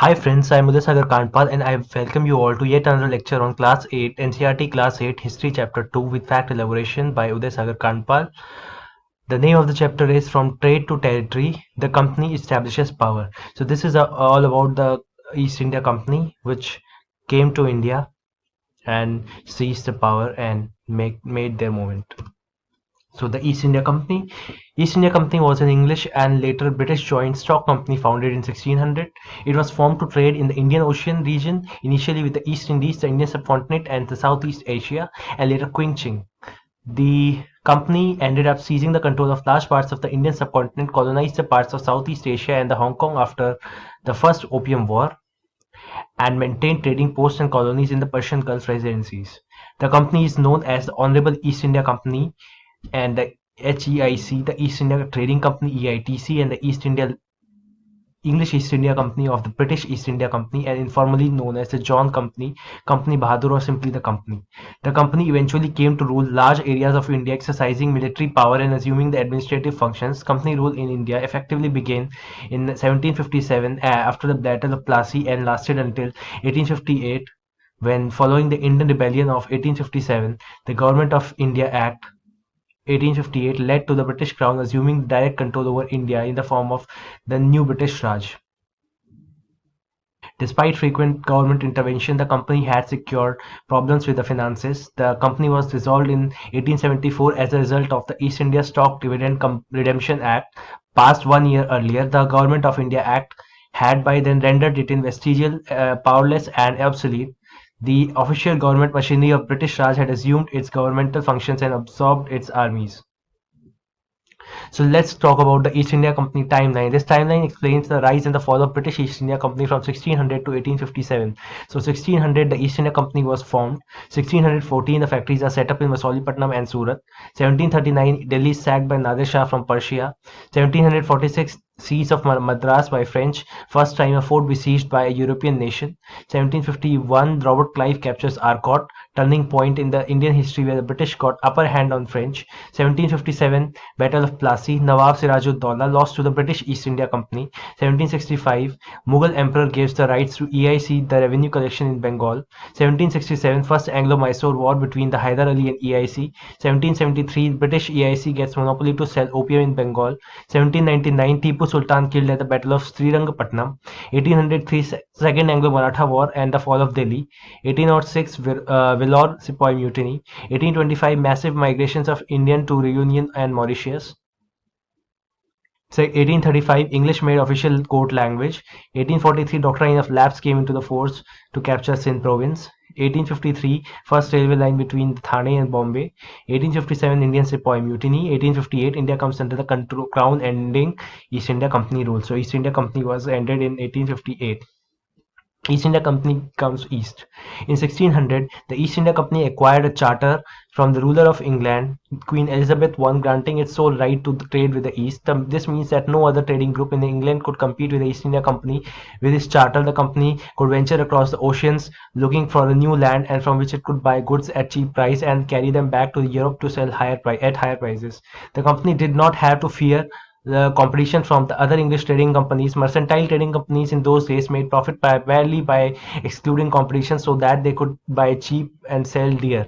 Hi friends, I am Uday Kandpal and I welcome you all to yet another lecture on Class 8 NCERT Class 8 History Chapter 2 with fact elaboration by Uday Kandpal. The name of the chapter is From Trade to Territory, the company establishes power. So this is all about the East India Company which came to India and seized the power and made their movement. So the East India Company was an English and later British joint stock company founded in 1600. It was formed to trade in the Indian Ocean region, initially with the East Indies, the Indian subcontinent, and the Southeast Asia, and later Qing. The company ended up seizing the control of large parts of the Indian subcontinent, colonized the parts of Southeast Asia and the Hong Kong after the First Opium War, and maintained trading posts and colonies in the Persian Gulf residencies. The company is known as the Honorable East India Company and the HEIC, the East India Trading Company EITC, and the English East India Company of the British East India Company, and informally known as the John Company, Company Bahadur, or simply the Company. The company eventually came to rule large areas of India, exercising military power and assuming the administrative functions. Company rule in India effectively began in 1757 after the Battle of Plassey and lasted until 1858, when, following the Indian Rebellion of 1857, the Government of India Act 1858 led to the British Crown assuming direct control over India in the form of the new British Raj. Despite frequent government intervention, the company had secured problems with the finances. The company was dissolved in 1874 as a result of the East India Stock Dividend Redemption Act, passed 1 year earlier. The Government of India Act had by then rendered it vestigial, powerless, and obsolete. The official government machinery of British Raj had assumed its governmental functions and absorbed its armies. So let's talk about the East India Company timeline. This timeline explains the rise and the fall of British East India Company from 1600 to 1857. So 1600, the East India Company was formed. 1614, the factories are set up in Masolipatnam and Surat. 1739, Delhi is sacked by Nadir Shah from Persia. 1746, siege of Madras by French, first time a fort besieged by a European nation. 1751, Robert Clive captures Arcot, turning point in the Indian history where the British got upper hand on French. 1757, Battle of Plassey, Nawab Siraj-ud-Daulah lost to the British East India Company. 1765, Mughal Emperor gives the rights to EIC, the revenue collection in Bengal. 1767, First Anglo-Mysore War between the Hyder Ali and EIC. 1773, British EIC gets monopoly to sell opium in Bengal. 1799, Tipu Sultan killed at the Battle of Srirangapatnam. 1803, Second Anglo-Maratha War and the fall of Delhi. 1806, Vellore Sepoy Mutiny. 1825, massive migrations of Indian to Reunion and Mauritius. 1835, English made official court language. 1843, Doctrine of Lapse came into the force to capture Sindh province. 1853, first railway line between Thane and Bombay. 1857, Indian Sepoy Mutiny. 1858, India comes under the Crown, ending East India Company rule. So East India Company was ended in 1858. East India Company comes east. In 1600, the East India Company acquired a charter from the ruler of England, Queen Elizabeth I, granting its sole right to trade with the East. This means that no other trading group in England could compete with the East India Company. With this charter, the company could venture across the oceans looking for a new land and from which it could buy goods at cheap price and carry them back to Europe to sell at higher prices. The company did not have to fear the competition from the other English trading companies. Mercantile trading companies in those days made profit primarily by excluding competition so that they could buy cheap and sell dear.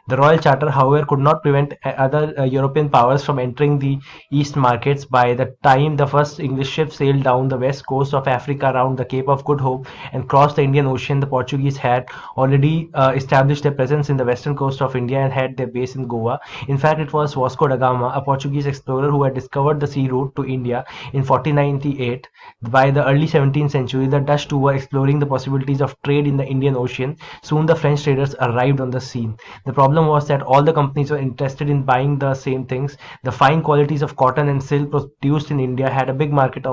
The Royal Charter, however, could not prevent other European powers from entering the East markets. By the time the first English ship sailed down the west coast of Africa around the Cape of Good Hope and crossed the Indian Ocean, the Portuguese had already established their presence in the western coast of India and had their base in Goa. In fact, it was Vasco da Gama, a Portuguese explorer, who had discovered the sea route to India in 1498. By the early 17th century, the Dutch too were exploring the possibilities of trade in the Indian Ocean. Soon the French traders arrived on the scene. The problem was that all the companies were interested in buying the same things. The fine qualities of cotton and silk produced in India had a big market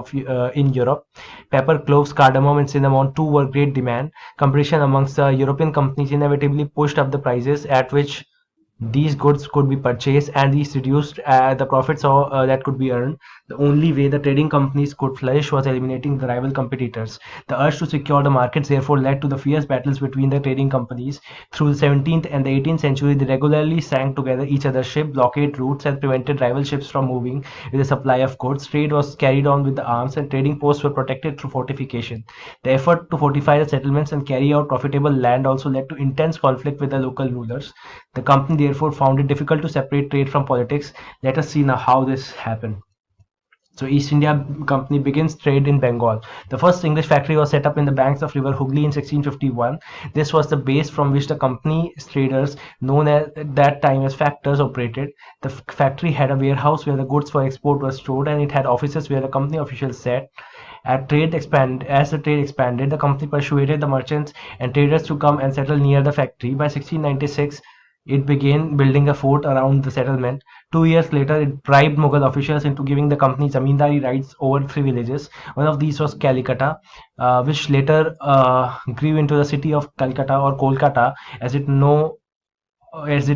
in Europe. Pepper, cloves, cardamom, and cinnamon too were great demand. Competition amongst the European companies inevitably pushed up the prices at which these goods could be purchased, and these reduced the profits that could be earned. The only way the trading companies could flourish was eliminating the rival competitors. The urge to secure the markets therefore led to the fierce battles between the trading companies. Through the 17th and the 18th century, they regularly sank together each other's ship, blockaded routes, and prevented rival ships from moving with a supply of goods. Trade was carried on with the arms, and trading posts were protected through fortification. The effort to fortify the settlements and carry out profitable land also led to intense conflict with the local rulers. The company therefore found it difficult to separate trade from politics. Let us see now how this happened. So East India Company begins trade in Bengal. The first English factory was set up in the banks of river Hooghly in 1651. This was the base from which the company's traders, known at that time as factors, operated. The factory had a warehouse where the goods for export were stored, and it had offices where the company officials sat. As the trade expanded, the company persuaded the merchants and traders to come and settle near the factory. By 1696, it began building a fort around the settlement. 2 years later, it bribed Mughal officials into giving the company zamindari rights over three villages. One of these was Calicut, which later grew into the city of Calcutta or Kolkata, as it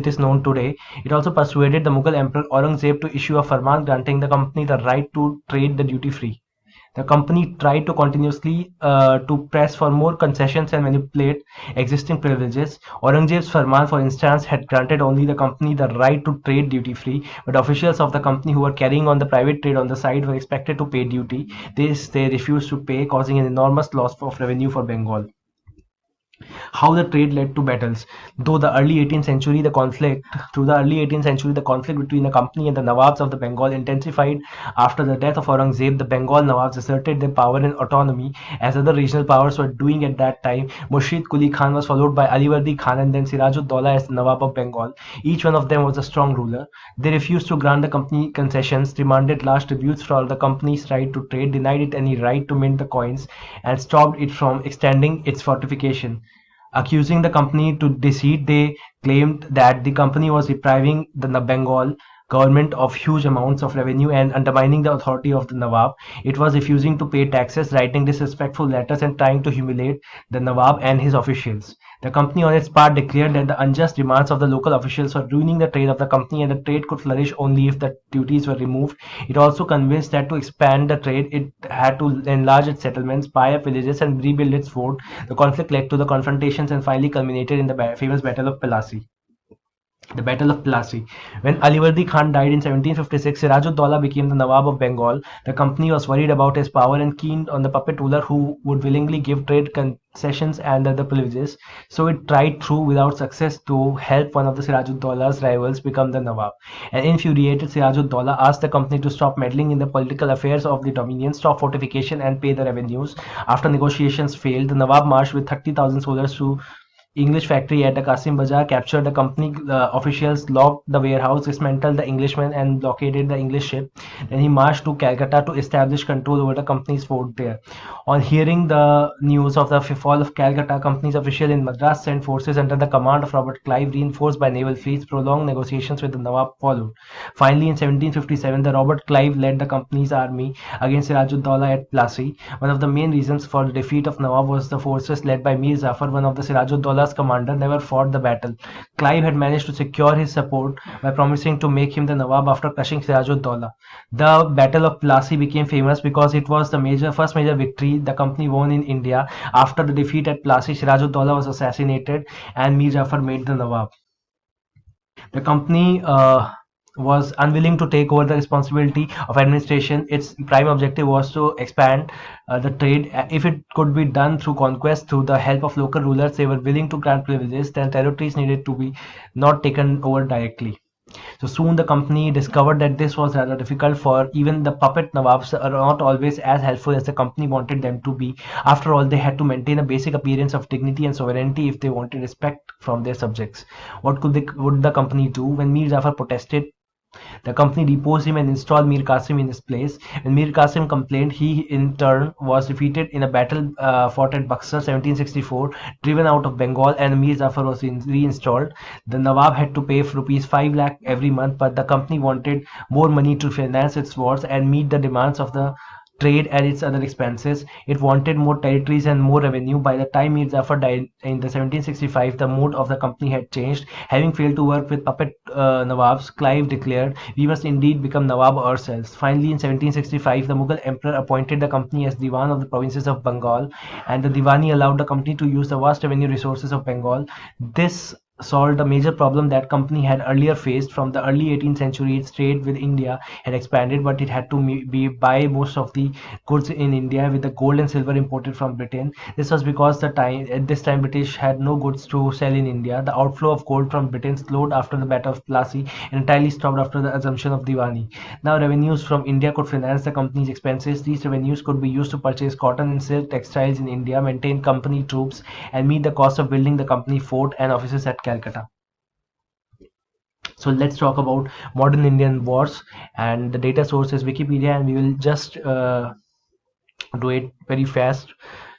is known today. It also persuaded the Mughal Emperor Aurangzeb to issue a farman granting the company the right to trade the duty free. The company tried to continuously to press for more concessions and manipulate existing privileges. Aurangzeb's Farman, for instance, had granted only the company the right to trade duty-free, but officials of the company who were carrying on the private trade on the side were expected to pay duty. This they refused to pay, causing an enormous loss of revenue for Bengal. How the trade led to battles. Though the early 18th century, the conflict through the early 18th century, the conflict between the company and the Nawabs of the Bengal intensified after the death of Aurangzeb. The Bengal Nawabs asserted their power and autonomy as other regional powers were doing at that time. Murshid Quli Khan was followed by Alivardi Khan and then Siraj-ud-Dawla as the Nawab of Bengal. Each one of them was a strong ruler. They refused to grant the company concessions, demanded large tributes for the company's right to trade, denied it any right to mint the coins, and stopped it from extending its fortification. Accusing the company to deceit, they claimed that the company was depriving the Bengal government of huge amounts of revenue and undermining the authority of the Nawab. It was refusing to pay taxes, writing disrespectful letters, and trying to humiliate the Nawab and his officials. The company, on its part, declared that the unjust demands of the local officials were ruining the trade of the company, and the trade could flourish only if the duties were removed. It also convinced that to expand the trade, it had to enlarge its settlements, buy up villages, and rebuild its fort. The conflict led to the confrontations and finally culminated in the famous Battle of Plassey. The Battle of Plassey. When Alivardi Khan died in 1756, Siraj-ud-Dawla became the Nawab of Bengal. The company was worried about his power and keen on the puppet ruler who would willingly give trade concessions and other privileges. So it tried through without success to help one of the Siraj-ud-Dawla's rivals become the Nawab. An infuriated Siraj-ud-Dawla asked the company to stop meddling in the political affairs of the dominion, stop fortification, and pay the revenues. After negotiations failed, the Nawab marched with 30,000 soldiers to English factory at the Kasim Bazaar, captured the company officials, locked the warehouse, dismantled the Englishmen, and blockaded the English ship. Then he marched to Calcutta to establish control over the company's fort there. On hearing the news of the fall of Calcutta, company's official in Madras sent forces under the command of Robert Clive, reinforced by naval fleets. Prolonged negotiations with the Nawab followed. Finally, in 1757, the Robert Clive led the company's army against Siraj-ud-Dawla at Plassey. One of the main reasons for the defeat of Nawab was the forces led by Mir Jafar, one of the Siraj-ud-Dawla's commander, never fought the battle. Clive had managed to secure his support by promising to make him the Nawab after crushing Siraj-ud-Dawla. The Battle of Plassey became famous because it was the first major victory the company won in India. After the defeat at Plassey, Siraj-ud-Dawla was assassinated and Mir Jafar made the Nawab. The company was unwilling to take over the responsibility of administration. Its prime objective was to expand the trade. If it could be done through conquest, through the help of local rulers, they were willing to grant privileges, then territories needed to be not taken over directly. So soon the company discovered that this was rather difficult, for even the puppet Nawabs are not always as helpful as the company wanted them to be. After all, they had to maintain a basic appearance of dignity and sovereignty if they wanted respect from their subjects. Would the company do? When Mir Jafar protested, the company deposed him and installed Mir Qasim in his place. When Mir Qasim complained, he in turn was defeated in a battle fought at Buxar 1764, driven out of Bengal, and Mir Jafar was reinstalled. The Nawab had to pay rupees 5 lakh every month, but the company wanted more money to finance its wars and meet the demands of the trade at its other expenses. It wanted more territories and more revenue. By the time Mir Jafar died in the 1765, the mood of the company had changed. Having failed to work with puppet Nawabs, Clive declared, "We must indeed become Nawab ourselves." Finally, in 1765, the Mughal emperor appointed the company as Diwan of the provinces of Bengal, and the Diwani allowed the company to use the vast revenue resources of Bengal. This solved a major problem that company had earlier faced. From the early 18th century, its trade with India had expanded, but it had to buy most of the goods in India with the gold and silver imported from Britain. This was because at this time British had no goods to sell in India. The outflow of gold from Britain slowed after the Battle of Plassey and entirely stopped after the assumption of Diwani. Now revenues from India could finance the company's expenses. These revenues could be used to purchase cotton and silk textiles in India, maintain company troops, and meet the cost of building the company fort and offices at Calcutta. So let's talk about modern Indian wars, and the data source is Wikipedia, and we will just do it very fast.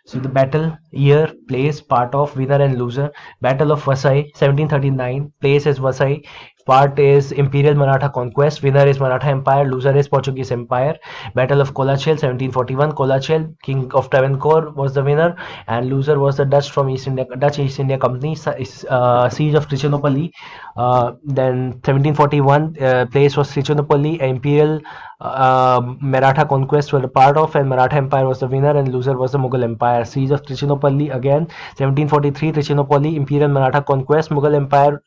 So the battle year, place, part of, winner and loser. Battle of Vasai, 1739. Place is Vasai. Part is Imperial Maratha conquest. Winner is Maratha Empire. Loser is Portuguese Empire. Battle of Kolachel, 1741. Kolachel, King of Travancore, was the winner, and loser was the Dutch East India Company. Siege of Trichinopoly. Then 1741. Place was Trichinopoly. Imperial Maratha conquest were a part of, and Maratha Empire was the winner, and loser was the Mughal Empire. Siege of Trichinopoly again, 1743. Trichinopoly, Imperial Maratha conquest. Mughal Empire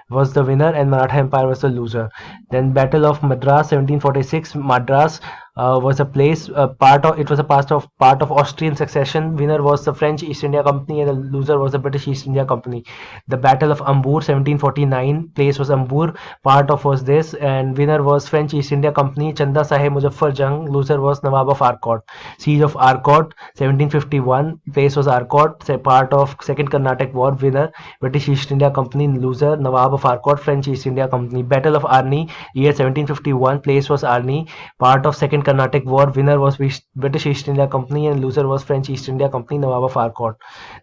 was the winner, and Maratha Empire was the loser. Then Battle of Madras, 1746. Madras was a place part of, it was a part of Austrian succession. Winner was the French East India Company, and the loser was the British East India Company. The Battle of Ambur, 1749. Place was Ambur. Part of was this, and winner was French East India Company. Chanda Sahib Muzaffar Jung. Loser was Nawab of Arcot. Siege of Arcot, 1751. Place was Arcot. Part of Second Carnatic War. Winner British East India Company. Loser Nawab of Arcot, French East India Company. Battle of Arni, year 1751. Place was Arni. Part of Second Carnatic War. Winner was British East India Company, and loser was French East India Company, Nawab of Arcot.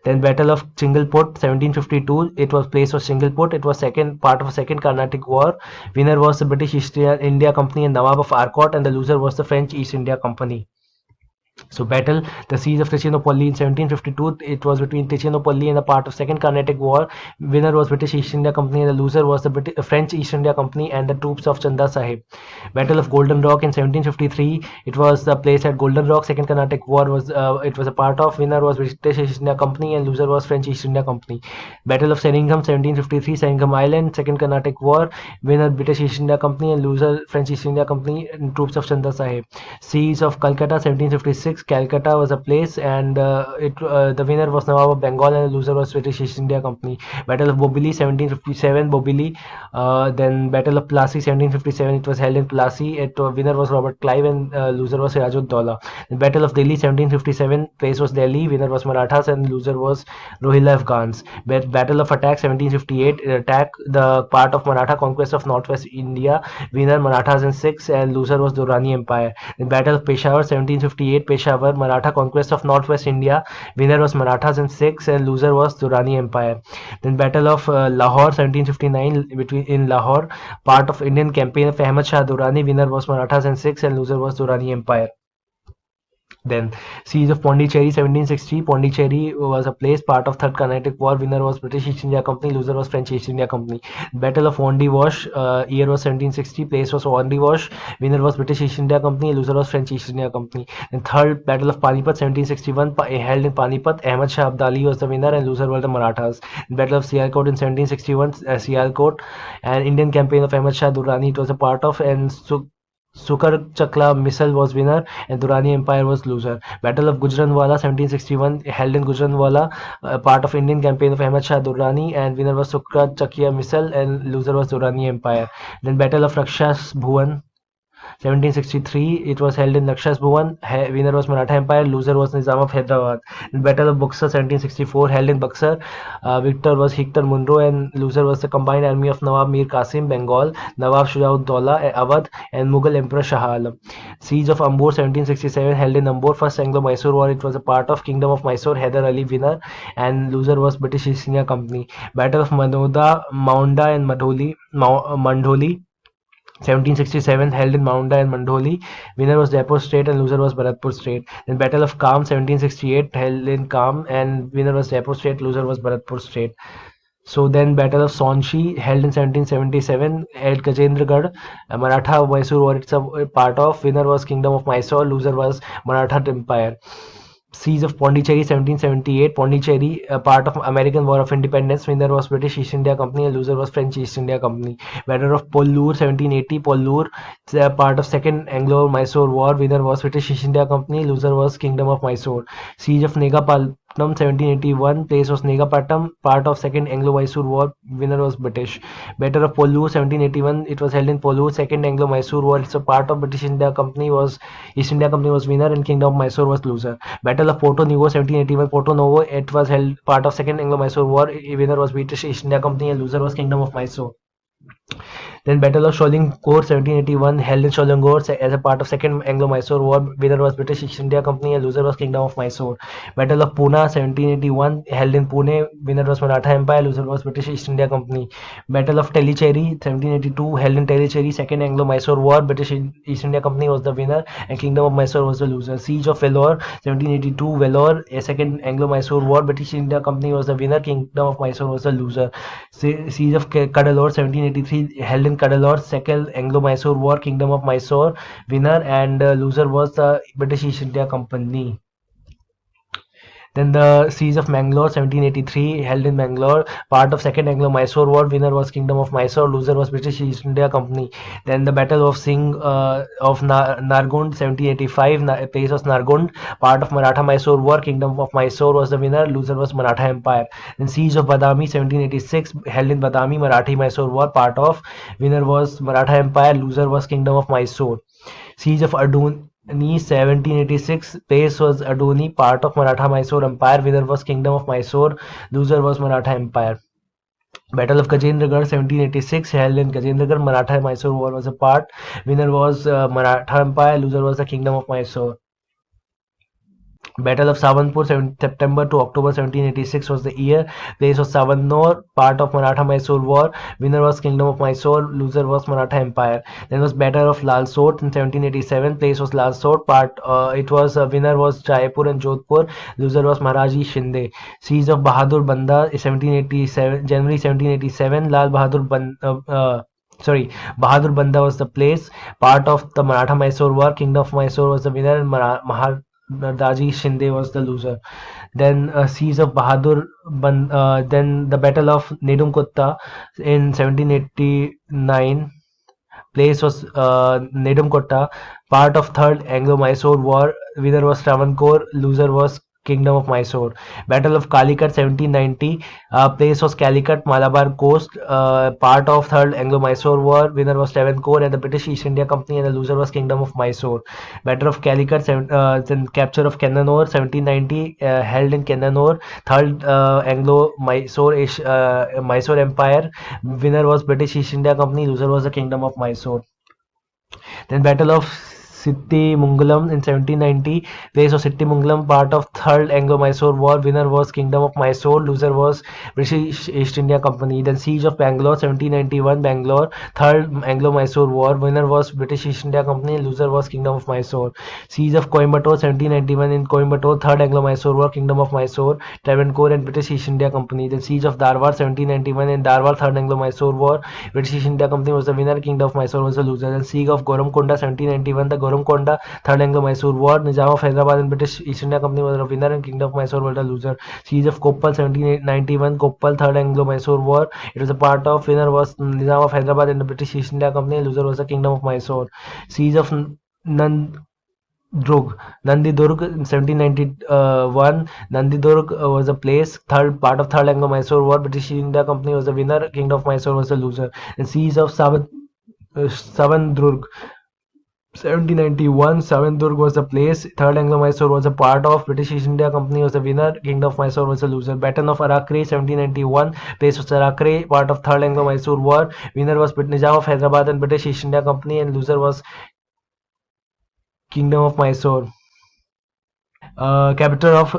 Then Battle of Chingleput, 1752. It was place was Chingleput. It was second part of a Second Carnatic War. Winner was the British East India Company and Nawab of Arcot, and the loser was the French East India Company. So battle, the siege of Trichinopoly in 1752, it was between Trichinopoly and a part of Second Carnatic War. Winner was British East India Company, and the loser was the French East India Company and the troops of Chanda Sahib. Battle of Golden Rock in 1753, it was the place at Golden Rock. Second Carnatic War was it was a part of. Winner was British East India Company, and loser was French East India Company. Battle of Seringham, 1753, Seringham Island. Second Carnatic War. Winner British East India Company, and loser French East India Company and troops of Chanda Sahib. Siege of Calcutta, 1756. Calcutta was a place, and the winner was Nawab of Bengal, and the loser was British East India Company. Battle of Bobili, 1757. Bobili. Then Battle of Plassey, 1757. It was held in Plassey. Winner was Robert Clive, and loser was Siraj Dowlah. Battle of Delhi, 1757. Place was Delhi. Winner was Marathas, and loser was Rohilla Afghans. Battle of Attack, 1758. Attack, the part of Maratha conquest of northwest India. Winner Marathas and Sikhs, and loser was Durrani Empire. Battle of Peshawar, 1758. Peshawar, Maratha conquest of northwest India. Winner was Marathas and Sikhs, and loser was Durrani Empire. Then Battle of Lahore, 1759, between in Lahore, part of Indian campaign of Ahmad Shah Durrani. Winner was Marathas and Sikhs, and loser was Durrani Empire. Then Siege of Pondicherry, 1760. Pondicherry was a place, part of Third Carnatic War. Winner was British East India Company. Loser was French East India Company. Battle of Wandiwash, year was 1760. Place was Wandiwash. Winner was British East India Company. Loser was French East India Company. Then third Battle of Panipat, 1761. Held in Panipat. Ahmad Shah Abdali was the winner, and loser were the Marathas. Battle of Sialkot in 1761. Sialkot, an Indian campaign of Ahmad Shah Durrani, it was a part of, and Sukar Chakla missile was winner, and Durrani Empire was loser. Battle of Gujranwala, 1761, held in Gujranwala, part of Indian campaign of Ahmad Shah Durrani, and winner was Sukar Chakya missile, and loser was Durrani Empire. Then Battle of Rakshas Bhuvan, 1763, it was held in Lakshas Bhuvan. Winner was Maratha Empire. Loser was Nizam of Hyderabad. In Battle of Buxar, 1764, held in Buxar. Victor was Hector Munro, and loser was the combined army of Nawab Mir Qasim, Bengal, Nawab Shujauddaulah, Awadh, and Mughal Emperor Shah Alam. Siege of Ambur, 1767, held in Ambur. First Anglo-Mysore War. It was a part of Kingdom of Mysore. Hyder Ali winner, and loser was British East India Company. Battle of Maunda and Mandoli. 1767 held in Maunda and Mandoli. Winner was Jaipur State and loser was Bharatpur State. Then Battle of Kham 1768 held in Kham and winner was Jaipur State, loser was Bharatpur State. So then Battle of Sonchi held in 1777 at Gajendragarh, Maratha Mysore war it's a part of. Winner was Kingdom of Mysore, loser was Maratha Empire. Siege of Pondicherry 1778. Pondicherry, a part of American War of Independence. Winner was British East India Company and loser was French East India Company. Battle of Pollur 1780. Pollur, a part of Second Anglo-Mysore War. Winner was British East India Company. Loser was Kingdom of Mysore. Siege of Negapal 1781. Place was Negapatam, part of Second Anglo-Mysore War. Winner was British. Battle of Pollur 1781. It was held in Pollur. Second Anglo-Mysore War. It's a part of British India Company was East India Company was winner and Kingdom of Mysore was loser. Battle of Porto Novo 1781. Porto Novo. It was held part of Second Anglo-Mysore War. Winner was British East India Company and loser was Kingdom of Mysore. Then Battle of Sholingur 1781 held in Sholingur as a part of Second Anglo-Mysore War. Winner was British East India Company and loser was Kingdom of Mysore. Battle of Pune 1781 held in Pune. Winner was Maratha Empire, loser was British East India Company. Battle of Tellicherry 1782 held in Tellicherry, Second Anglo-Mysore War. British East India Company was the winner and Kingdom of Mysore was the loser. Siege of Vellore 1782 Vellore, a Second Anglo-Mysore War. British India Company was the winner. Kingdom of Mysore was the loser. Siege of Cuddalore 1783 held in Cuddalore, Second Anglo-Mysore War, Kingdom of Mysore winner and loser was the British East India Company. Then the Siege of Mangalore 1783 held in Mangalore, part of Second Anglo-Mysore War. Winner was Kingdom of Mysore, loser was British East India Company. Then the Battle of Singh of Nargund 1785, place was Nargund, part of Maratha Mysore War. Kingdom of Mysore was the winner, loser was Maratha Empire. Then Siege of Badami 1786 held in Badami, Marathi Mysore War, part of. Winner was Maratha Empire, loser was Kingdom of Mysore. Siege of Adoni 1786, place was Adoni, part of Maratha Mysore Empire. Winner was Kingdom of Mysore, loser was Maratha Empire. Battle of Gajendragarh 1786 held in Gajendragarh, Maratha Mysore War was a part. Winner was Maratha Empire, loser was the Kingdom of Mysore. Battle of Savanpur, September to October 1786 was the year. Place was Savannor, part of Maratha Mysore War. Winner was Kingdom of Mysore, loser was Maratha Empire. Then was Battle of Lal Sot in 1787. Place was Lal Sot, it was winner was Jaipur and Jodhpur. Loser was Maharaji Shinde. Siege of Bahadur Banda 1787, January 1787. Bahadur Banda was the place, part of the Maratha Mysore War. Kingdom of Mysore was the winner and Maharaji Shinde was the loser. Then Siege of then the Battle of Nedumkotta in 1789. Place was Nedumkotta, part of Third Anglo-Mysore War. Winner was Travancore, loser was Kingdom of Mysore. Battle of Calicut 1790. Place was Calicut, Malabar Coast, part of Third Anglo-Mysore War. Winner was Travancore and the British East India Company and the loser was Kingdom of Mysore. Battle of Calicut, then capture of Cannanore 1790, held in Cannanore, Third Anglo-Mysore Mysore Empire. Winner was British East India Company, loser was the Kingdom of Mysore. Then Battle of Sittimungalam in 1790. Place of Sittimungalam, part of Third Anglo-Mysore War. Winner was Kingdom of Mysore. Loser was British East India Company. Then Siege of Bangalore 1791. Bangalore, Third Anglo-Mysore War. Winner was British East India Company. Loser was Kingdom of Mysore. Siege of Coimbatore 1791 in Coimbatore. Third Anglo-Mysore War. Kingdom of Mysore, Travancore and British East India Company. Then Siege of Darwar 1791 in Darwar. Third Anglo-Mysore War. British East India Company was the winner. Kingdom of Mysore was the loser. Then Siege of Goramkonda 1791. The Goramkonda, Third Anglo-Mysore War. Nizam of Hyderabad and British East India Company was the winner and Kingdom of Mysore was the loser. Siege of Koppal 1791. Koppal, Third Anglo-Mysore War. It was a part of. Winner was Nizam of Hyderabad and the British East India Company. Loser was the Kingdom of Mysore. Siege of Nandidurg in 1791. Nandidurg was a place, third part of Third Anglo-Mysore War. British India Company was the winner. Kingdom of Mysore was the loser. And Siege of Savandurg 1791. Savandurg was the place, Third Anglo-Mysore was a part of. British East India Company was the winner. Kingdom of Mysore was the loser. Battle of Arakre 1791. Place was Arakre, part of Third Anglo-Mysore War. Winner was Nizam of Hyderabad and British East India Company and loser was Kingdom of Mysore. Capital of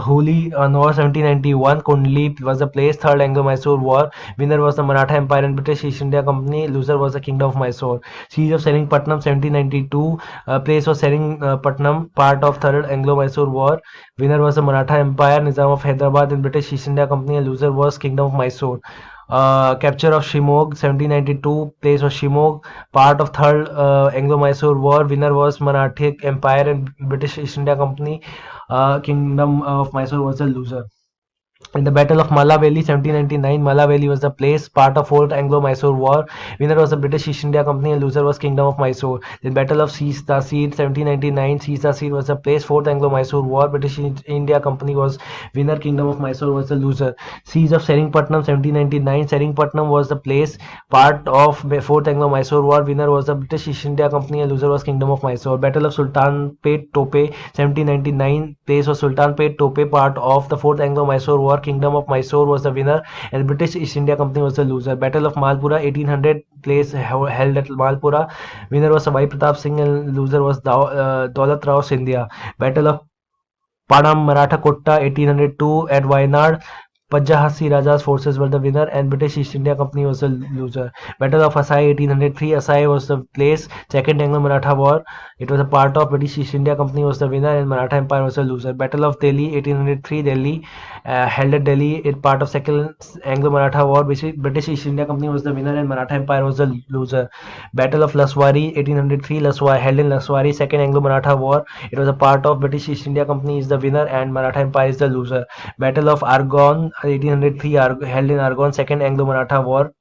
Holi, War 1791. Kundli was the place. Third Anglo-Mysore War. Winner was the Maratha Empire and British East India Company. Loser was the Kingdom of Mysore. Siege of Seringpatnam 1792. Place was Seringpatnam, part of Third Anglo-Mysore War. Winner was the Maratha Empire, Nizam of Hyderabad and British East India Company. And loser was Kingdom of Mysore. Capture of Shimoga 1792. Place was Shimoga, part of Third Anglo-Mysore War. Winner was Maratha Empire and British East India Company. Kingdom of Mysore was the loser. In the Battle of Mallaveli 1799, Mallaveli was the place, part of Fourth Anglo-Mysore War. Winner was the British East India Company and loser was Kingdom of Mysore. The Battle of Seista 1799, Seista was the place, Fourth Anglo-Mysore War. British East India Company was winner, Kingdom of Mysore was the loser. Siege of Seringpatnam 1799, Seringpatnam was the place, part of Fourth Anglo-Mysore War. Winner was the British East India Company and loser was Kingdom of Mysore. Battle of Sultanpet Tope 1799, place was Sultanpet Tope, part of the Fourth Anglo-Mysore War. Kingdom of Mysore was the winner and British East India Company was the loser. Battle of Malpura 1800, place held at Malpura. Winner was Bhai Pratap Singh and loser was Daulat Rao Scindia. Battle of Padam Maratha Kotta 1802 at Wayanad. Pajahasi Raja's forces were the winner and British East India Company was the loser. Battle of Asai 1803. Asai was the place. Second Anglo-Maratha War. It was a part of British East India Company was the winner and Maratha Empire was the loser. Battle of Delhi 1803. Delhi, held at Delhi. It part of Second Anglo-Maratha War. British East India Company was the winner and Maratha Empire was the loser. Battle of Laswari 1803. Laswari, held in Laswari. Second Anglo-Maratha War. It was a part of British East India Company is the winner and Maratha Empire is the loser. Battle of Argonne 1803, held in Argonne. Second Anglo-Maratha War.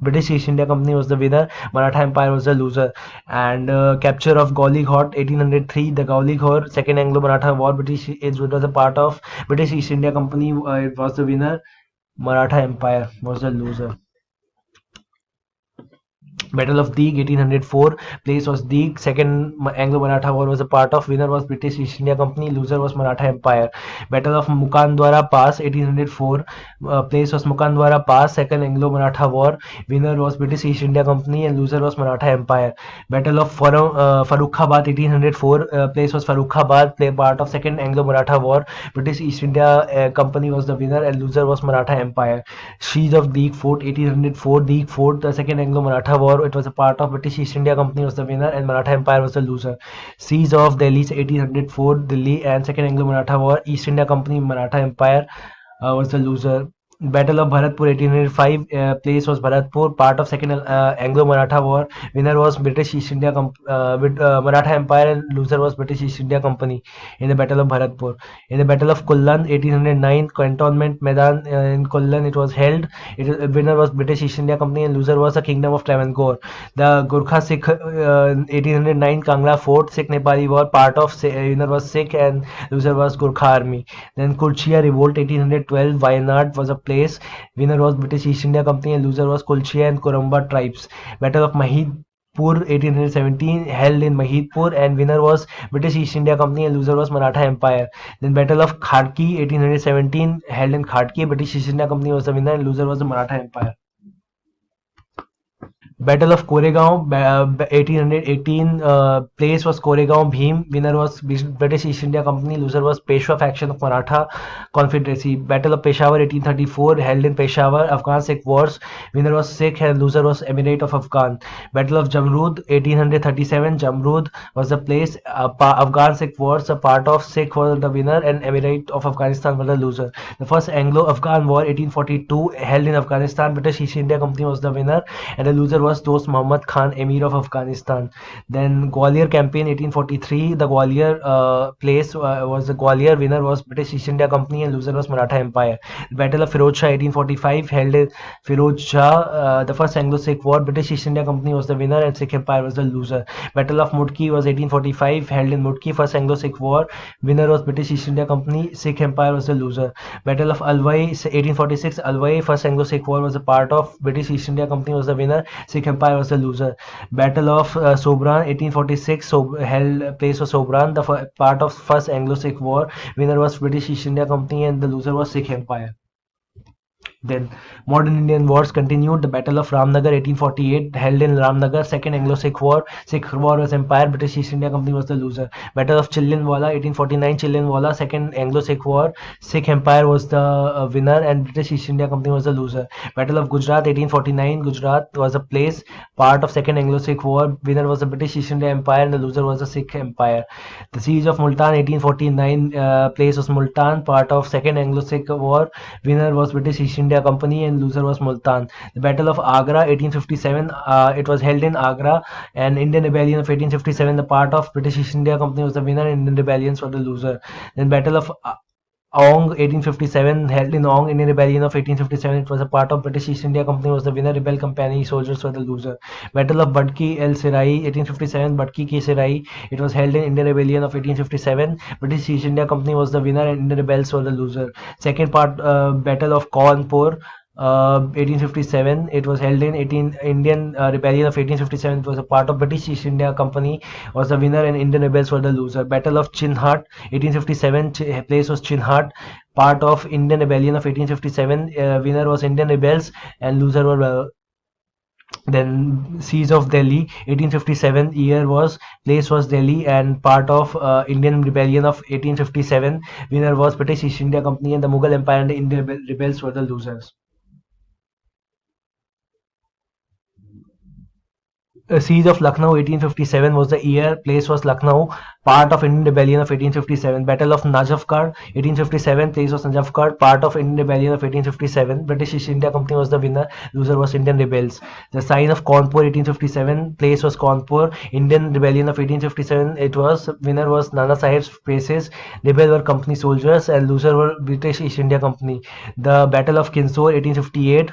British East India Company was the winner, Maratha Empire was the loser. And capture of Gauli Ghat 1803, the Gauli Ghat, Second Anglo-Maratha War. It was a part of British East India Company. It was the winner, Maratha Empire was the loser. Battle of Deeg 1804, place was Deeg. Second Anglo-Maratha War was a part of. Winner was British East India Company. Loser was Maratha Empire. Battle of Mukandwara Pass 1804, place was Mukandwara Pass. Second Anglo-Maratha War. Winner was British East India Company and loser was Maratha Empire. Battle of Farrukhabad 1804, place was Farrukhabad, part of Second Anglo-Maratha War. British East India Company was the winner and loser was Maratha Empire. Siege of Deeg Fort 1804, Deeg Fort, the Second Anglo-Maratha War. It was a part of British East India Company was the winner and Maratha Empire was the loser. Siege of Delhi 1804, Delhi and Second Anglo-Maratha War. East India Company, Maratha Empire was the loser. Battle of Bharatpur 1805, place was Bharatpur, part of Second Anglo-Maratha War. Winner was British East India Maratha Empire and loser was British East India Company in the Battle of Bharatpur. In the Battle of Kullan 1809, Cantonment Maidan in Kullan it was held. Winner was British East India Company and loser was the Kingdom of Travancore. The Gurkha Sikh 1809 Kangra Fort, Sikh Nepali War, part of winner was Sikh and loser was Gurkha Army. Then Kurchia Revolt 1812, Wayanad was a place. Winner was British East India Company and loser was Kulchia and Kurumba tribes. Battle of Mahidpur 1817, held in Mahidpur and winner was British East India Company and loser was Maratha Empire. Then Battle of Khadki 1817, held in Khadki. British East India Company was the winner and loser was the Maratha Empire. Battle of Koregaon 1818, place was Koregaon Bhim. Winner was British East India Company. Loser was Peshwa faction of Maratha Confederacy. Battle of Peshawar 1834, held in Peshawar. Afghan Sikh Wars. Winner was Sikh and loser was Emirate of Afghan. Battle of Jamrud 1837, Jamrud was the place. Afghan Sikh Wars, a part of. Sikh was the winner and Emirate of Afghanistan was the loser. The first Anglo-Afghan War 1842, held in Afghanistan. British East India Company was the winner and the loser was Dost Muhammad Khan, Emir of Afghanistan. Then Gwalior Campaign 1843, the Gwalior place was the Gwalior. Winner was British East India Company and loser was Maratha Empire. Battle of Firoz Shah 1845, held in Firoz Shah, the first Anglo-Sikh War. British East India Company was the winner and Sikh Empire was the loser. Battle of Mudki was 1845, held in Mudki, first Anglo-Sikh War. Winner was British East India Company. Sikh Empire was the loser. Battle of Alwai 1846, Alwai, first Anglo-Sikh War was a part of. British East India Company was the winner. Sikh Empire was the loser. Battle of Sobran 1846, held place was Sobran, the part of first Anglo-Sikh War. Winner was British East India Company and the loser was Sikh Empire. Then modern Indian wars continued. The Battle of Ramnagar 1848 held in Ramnagar. Second Anglo-Sikh War. Sikh War was empire. British East India Company was the loser. Battle of Chillinwala 1849 Chillinwala. Second Anglo-Sikh War. Sikh Empire was the winner and British East India Company was the loser. Battle of Gujarat 1849. Gujarat was a place part of Second Anglo-Sikh War. Winner was the British East India Empire and the loser was the Sikh Empire. The Siege of Multan 1849. Place was Multan, part of Second Anglo-Sikh War. Winner was British East India Company and loser was Multan. The Battle of Agra 1857. It was held in Agra and Indian Rebellion of 1857. The part of British East India Company was the winner and Indian Rebellions were the loser. Then Battle of Aung 1857 held in Aung Indian Rebellion of 1857. It was a part of British East India Company was the winner. Rebel Company soldiers were the loser. Battle of Badki El Sirai 1857. Badki Ki Sirai. It was held in Indian Rebellion of 1857. British East India Company was the winner and Indian rebels were the loser. Second part, Battle of Kanpur 1857. It was held in 18 Indian Rebellion of 1857. It was a part of British East India Company was the winner and Indian rebels were the loser. Battle of Chinhat 1857. Place was Chinhat, part of Indian Rebellion of 1857. Winner was Indian rebels and loser were then Siege of Delhi 1857. Year was place was Delhi and part of Indian Rebellion of 1857. Winner was British East India Company and the Mughal Empire and the Indian rebels were the losers. Siege of Lucknow 1857 was the year. Place was Lucknow, part of Indian Rebellion of 1857. Battle of Najafgarh 1857. Place was Najafgarh, part of Indian Rebellion of 1857. British East India Company was the winner. Loser was Indian rebels. The sign of Kanpur 1857. Place was Kanpur. Indian Rebellion of 1857. It was winner was Nana Sahib's places. Rebel were company soldiers and loser were British East India Company. The Battle of Kinsaur 1858.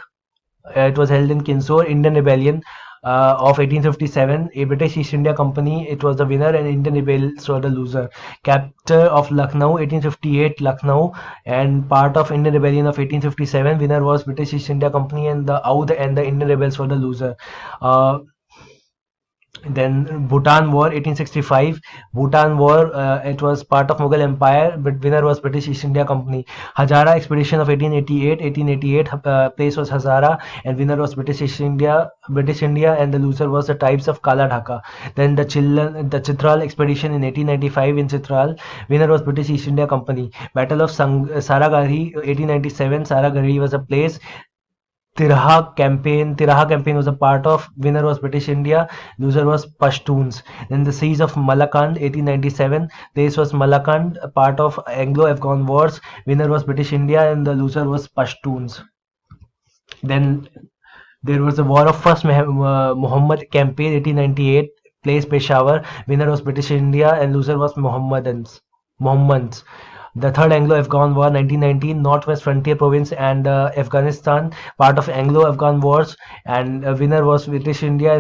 It was held in Kinsaur, Indian Rebellion of 1857. A British East India Company, it was the winner and Indian rebels were the loser. Capture of Lucknow, 1858, Lucknow, and part of Indian Rebellion of 1857. Winner was British East India Company and the Oudh and the Indian rebels were the loser. Uh, then Bhutan War 1865. Bhutan War, it was part of Mughal Empire, but winner was British East India Company. Hazara Expedition of 1888. 1888, place was Hazara and winner was British India and the loser was the tribes of Kala Dhaka. Then the Chitral Expedition in 1895 in Chitral. Winner was British East India Company. Battle of Saragari 1897. Saragari was a place. Tiraha campaign was a part of. Winner was British India. Loser was Pashtuns. Then the siege of Malakand 1897. Place was Malakand, a part of Anglo-Afghan wars. Winner was British India and the loser was Pashtuns. Then there was the War of First Muhammad campaign 1898. Place Peshawar. Winner was British India and loser was Mohammedans. The Third Anglo-Afghan War 1919, Northwest Frontier Province and Afghanistan, part of Anglo-Afghan Wars, and winner was British India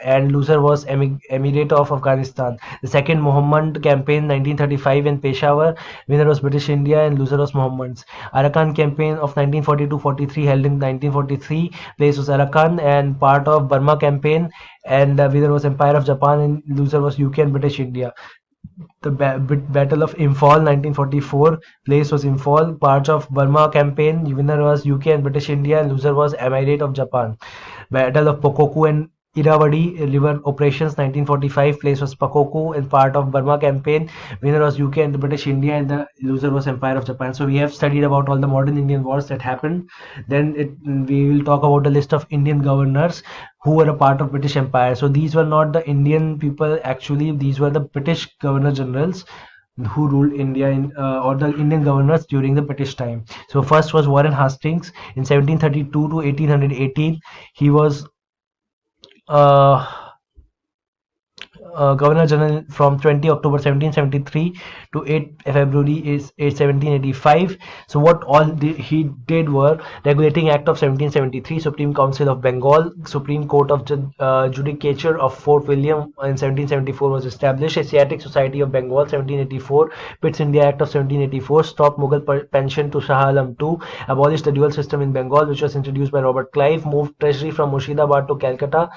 and loser was Emirate of Afghanistan. The Second Muhammad Campaign 1935 in Peshawar, winner was British India and loser was Mohammedans. Arakan Campaign of 1942-43 held in 1943, place was Arakan and part of Burma Campaign, and winner was Empire of Japan and loser was UK and British India. The Battle of Imphal 1944, place was Imphal, part of Burma campaign, winner was UK and British India, loser was Emirate of Japan. Battle of Pokoku and Irrawaddy River Operations 1945, place was Pakoku and part of Burma campaign, winner was UK and the British India and the loser was Empire of Japan. So we have studied about all the modern Indian wars that happened. Then we will talk about the list of Indian governors who were a part of British Empire. So these were not the Indian people, actually these were the British governor generals who ruled India or the Indian governors during the British time. So first was Warren Hastings in 1732 to 1818. He was uh, Governor General from 20 October 1773 to 8 February is 1785. So what all he did were Regulating Act of 1773, Supreme Council of Bengal, Supreme Court of Judicature of Fort William in 1774 was established, Asiatic Society of Bengal 1784, Pitt's India Act of 1784, stopped Mughal pension to Shah Alam II, abolished the dual system in Bengal which was introduced by Robert Clive, moved treasury from Murshidabad to Calcutta,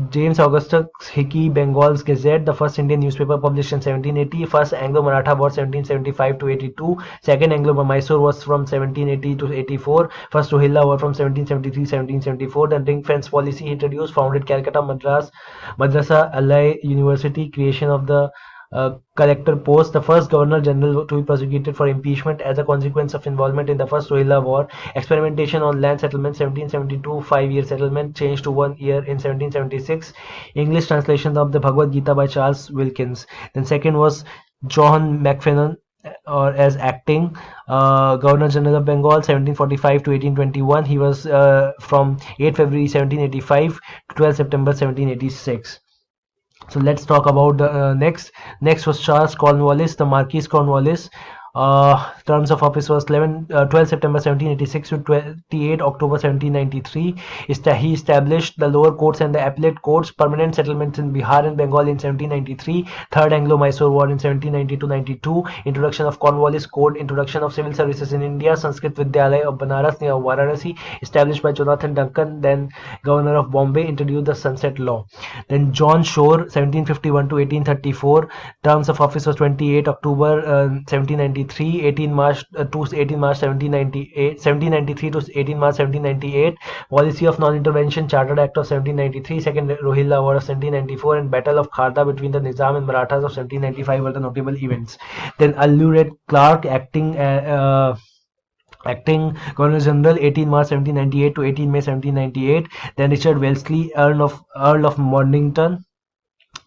James Augustus Hickey, Bengal's Gazette, the first Indian newspaper published in 1780. First Anglo-Maratha War 1775 to 82. Second Anglo-Mysore was from 1780 to 84. First Rohilla War from 1773 1774. Then ring fence policy introduced, founded Calcutta Madrasa Alai University, creation of the collector post, the first governor general to be prosecuted for impeachment as a consequence of involvement in the first Rohilla War, experimentation on land settlement 1772, 5-year settlement changed to 1 year in 1776, English translation of the Bhagavad Gita by Charles Wilkins. Then second was John Macpherson, or as acting Governor General of Bengal 1745 to 1821. He was from 8 February 1785 to 12 September 1786. So let's talk about the next was Charles Cornwallis, the Marquis Cornwallis. Terms of office was 12 September 1786 to 28 October 1793. He established the lower courts and the appellate courts, permanent settlements in Bihar and Bengal in 1793, Third Anglo-Mysore War in 1790 to 92, introduction of Cornwallis Code, introduction of civil services in India, Sanskrit Vidyalaya of Banaras near Varanasi, established by Jonathan Duncan, then Governor of Bombay, introduced the Sunset Law. Then John Shore, 1751 to 1834, terms of office was 28 October 1793. 18 March to 18 March 1798, 1793 to 18 March 1798, policy of non-intervention, Chartered Act of 1793, second Rohilla War of 1794, and Battle of Kharda between the Nizam and Marathas of 1795 were the notable events. Then Alured Clark, acting Governor General 18 March 1798 to 18 May 1798. Then Richard Wellesley, Earl of Mornington.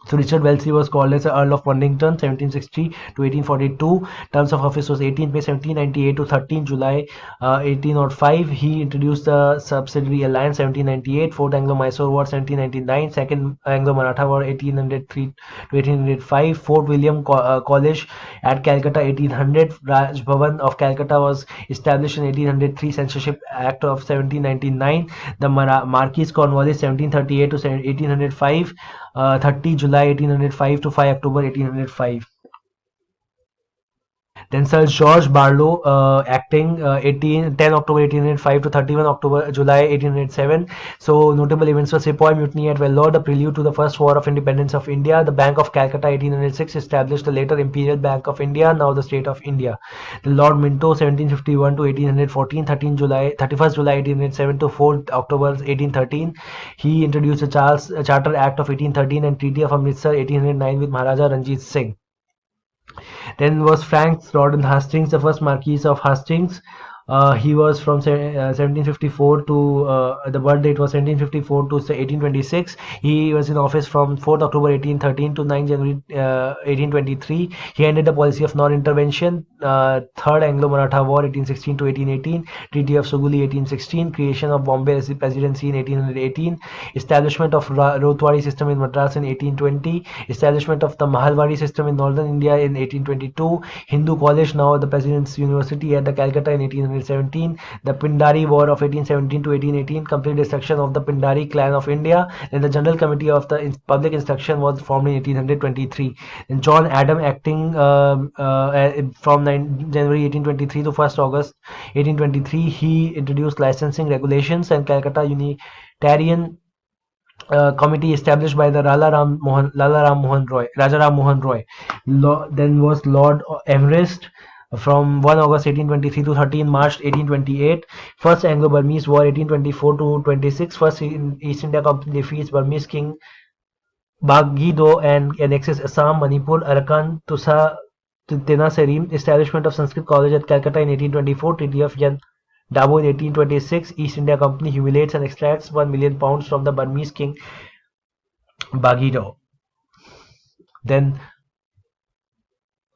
So Richard Wellesley was called as the Earl of Mornington 1760 to 1842. Terms of office was 18 May 1798 to 13 July 1805. He introduced the Subsidiary Alliance 1798, Fourth Anglo-Mysore War 1799, Second Anglo-Maratha War 1803 to 1805, Fort William College at Calcutta 1800, Raj Bhavan of Calcutta was established in 1803, Censorship Act of 1799, the Marquis Cornwallis 1738 to 1805, 30 July 1805 to 5 October 1805. Then Sir George Barlow, acting 10 October 1805 to 31 October July 1807. So notable events were Sepoy Mutiny at Vellore, the prelude to the First War of Independence of India. The Bank of Calcutta 1806 established the later Imperial Bank of India, now the State of India. The Lord Minto 1751 to 1814, 31st July 1807 to 4 October 1813. He introduced the Charter Act of 1813 and Treaty of Amritsar 1809 with Maharaja Ranjit Singh. Then was Frank Rawdon Hastings, the first Marquis of Hastings. He was from 1754 to the birth date was 1754 to 1826. He was in office from 4th October 1813 to 9 January 1823. He ended the policy of non-intervention. Third Anglo-Maratha War 1816 to 1818, Treaty of Suguli 1816, creation of Bombay Presidency in 1818, establishment of Rotwari system in Madras in 1820, establishment of the Mahalwari system in northern India in 1822, Hindu College, now the President's University at the Calcutta in 1817, the Pindari War of 1817 to 1818, complete destruction of the Pindari clan of India. Then the General Committee of the Public Instruction was formed in 1823. And John Adam, acting from January 1823 to 1st August 1823, he introduced licensing regulations, and Calcutta Unitarian committee established by the Raja Ram Mohan Roy. Then was Lord Everest from 1 August 1823 to 13 March 1828. First Anglo-Burmese War 1824 to 26. First East India Company defeats Burmese King Baghido and annexes Assam, Manipur, Arakan, Tenasserim. Establishment of Sanskrit College at Calcutta in 1824. Treaty of Yan Dabo in 1826. East India Company humiliates and extracts £1,000,000 from the Burmese king Baghido. Then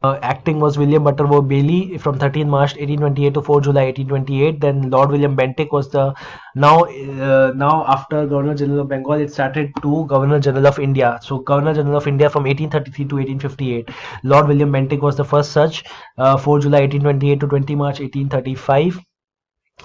acting was William Butterworth Bailey from 13 March 1828 to 4 July 1828. Then Lord William Bentinck was the now after Governor General of Bengal, it started to Governor General of India. So Governor General of India from 1833 to 1858. Lord William Bentinck was the first such, 4 July 1828 to 20 March 1835.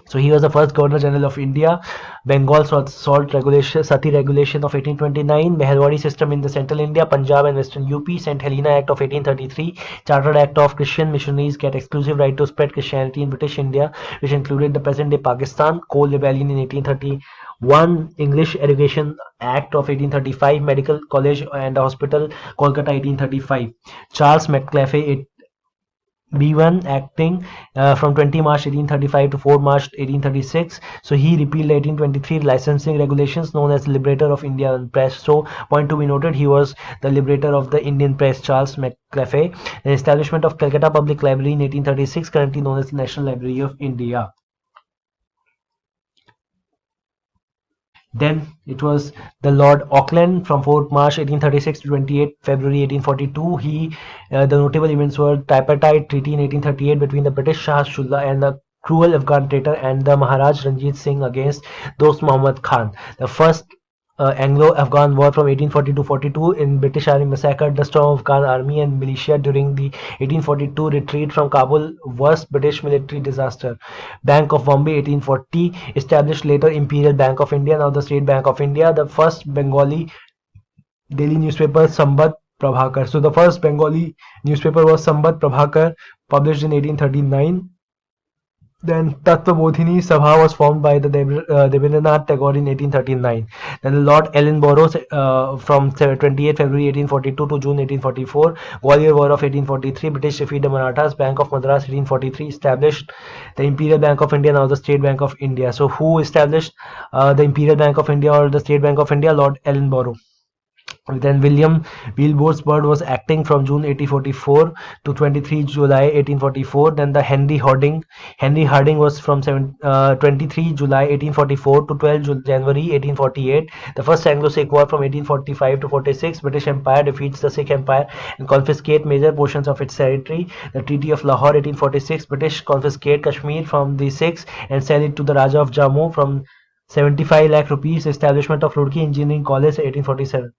So he was the first Governor General of India. Bengal salt regulation, Sati regulation of 1829, Meherwadi system in the central India, Punjab and western UP, St. Helena Act of 1833, Chartered Act of Christian missionaries get exclusive right to spread Christianity in British India, which included the present day Pakistan, Coal Rebellion in 1831, English Education Act of 1835, Medical College and Hospital, Kolkata 1835, Charles Maclafay B1 acting from 20 March 1835 to 4 March 1836. So he repealed 1823 licensing regulations known as the Liberator of Indian Press. So point to be noted, he was the liberator of the Indian press, Charles Maclafay. The establishment of Calcutta Public Library in 1836, currently known as the National Library of India. Then it was the Lord Auckland from 4th March 1836 to 28 February 1842. The notable events were tripartite treaty in 1838 between the British Shah Shullah and the cruel Afghan traitor and the Maharaj Ranjit Singh against Dost Muhammad Khan. The first Anglo-Afghan War from 1840 to 42 in British Army massacred the strong Afghan army and militia during the 1842 retreat from Kabul, worst British military disaster. Bank of Bombay 1840, established later Imperial Bank of India, now the State Bank of India, the first Bengali daily newspaper Sambat Prabhakar. So the first Bengali newspaper was Sambat Prabhakar, published in 1839. Then Tattvabodhini Sabha was formed by the Debendranath Tagore in 1839. Then the Lord Ellenborough from 28 February 1842 to June 1844. Gwalior War of 1843. British defeat the Marathas. Bank of Madras 1843. Established the Imperial Bank of India, now the State Bank of India. So who established the Imperial Bank of India or the State Bank of India? Lord Ellenborough. Then William Wilberforce was acting from June 1844 to 23 July 1844. Then the Henry Harding was from 23 July 1844 to 12 January 1848. The first Anglo-Sikh War from 1845 to 46. British Empire defeats the Sikh Empire and confiscate major portions of its territory. The Treaty of Lahore 1846. British confiscate Kashmir from the Sikhs and sell it to the Raja of Jammu from 75 lakh rupees. Establishment of Roorkee Engineering College 1847.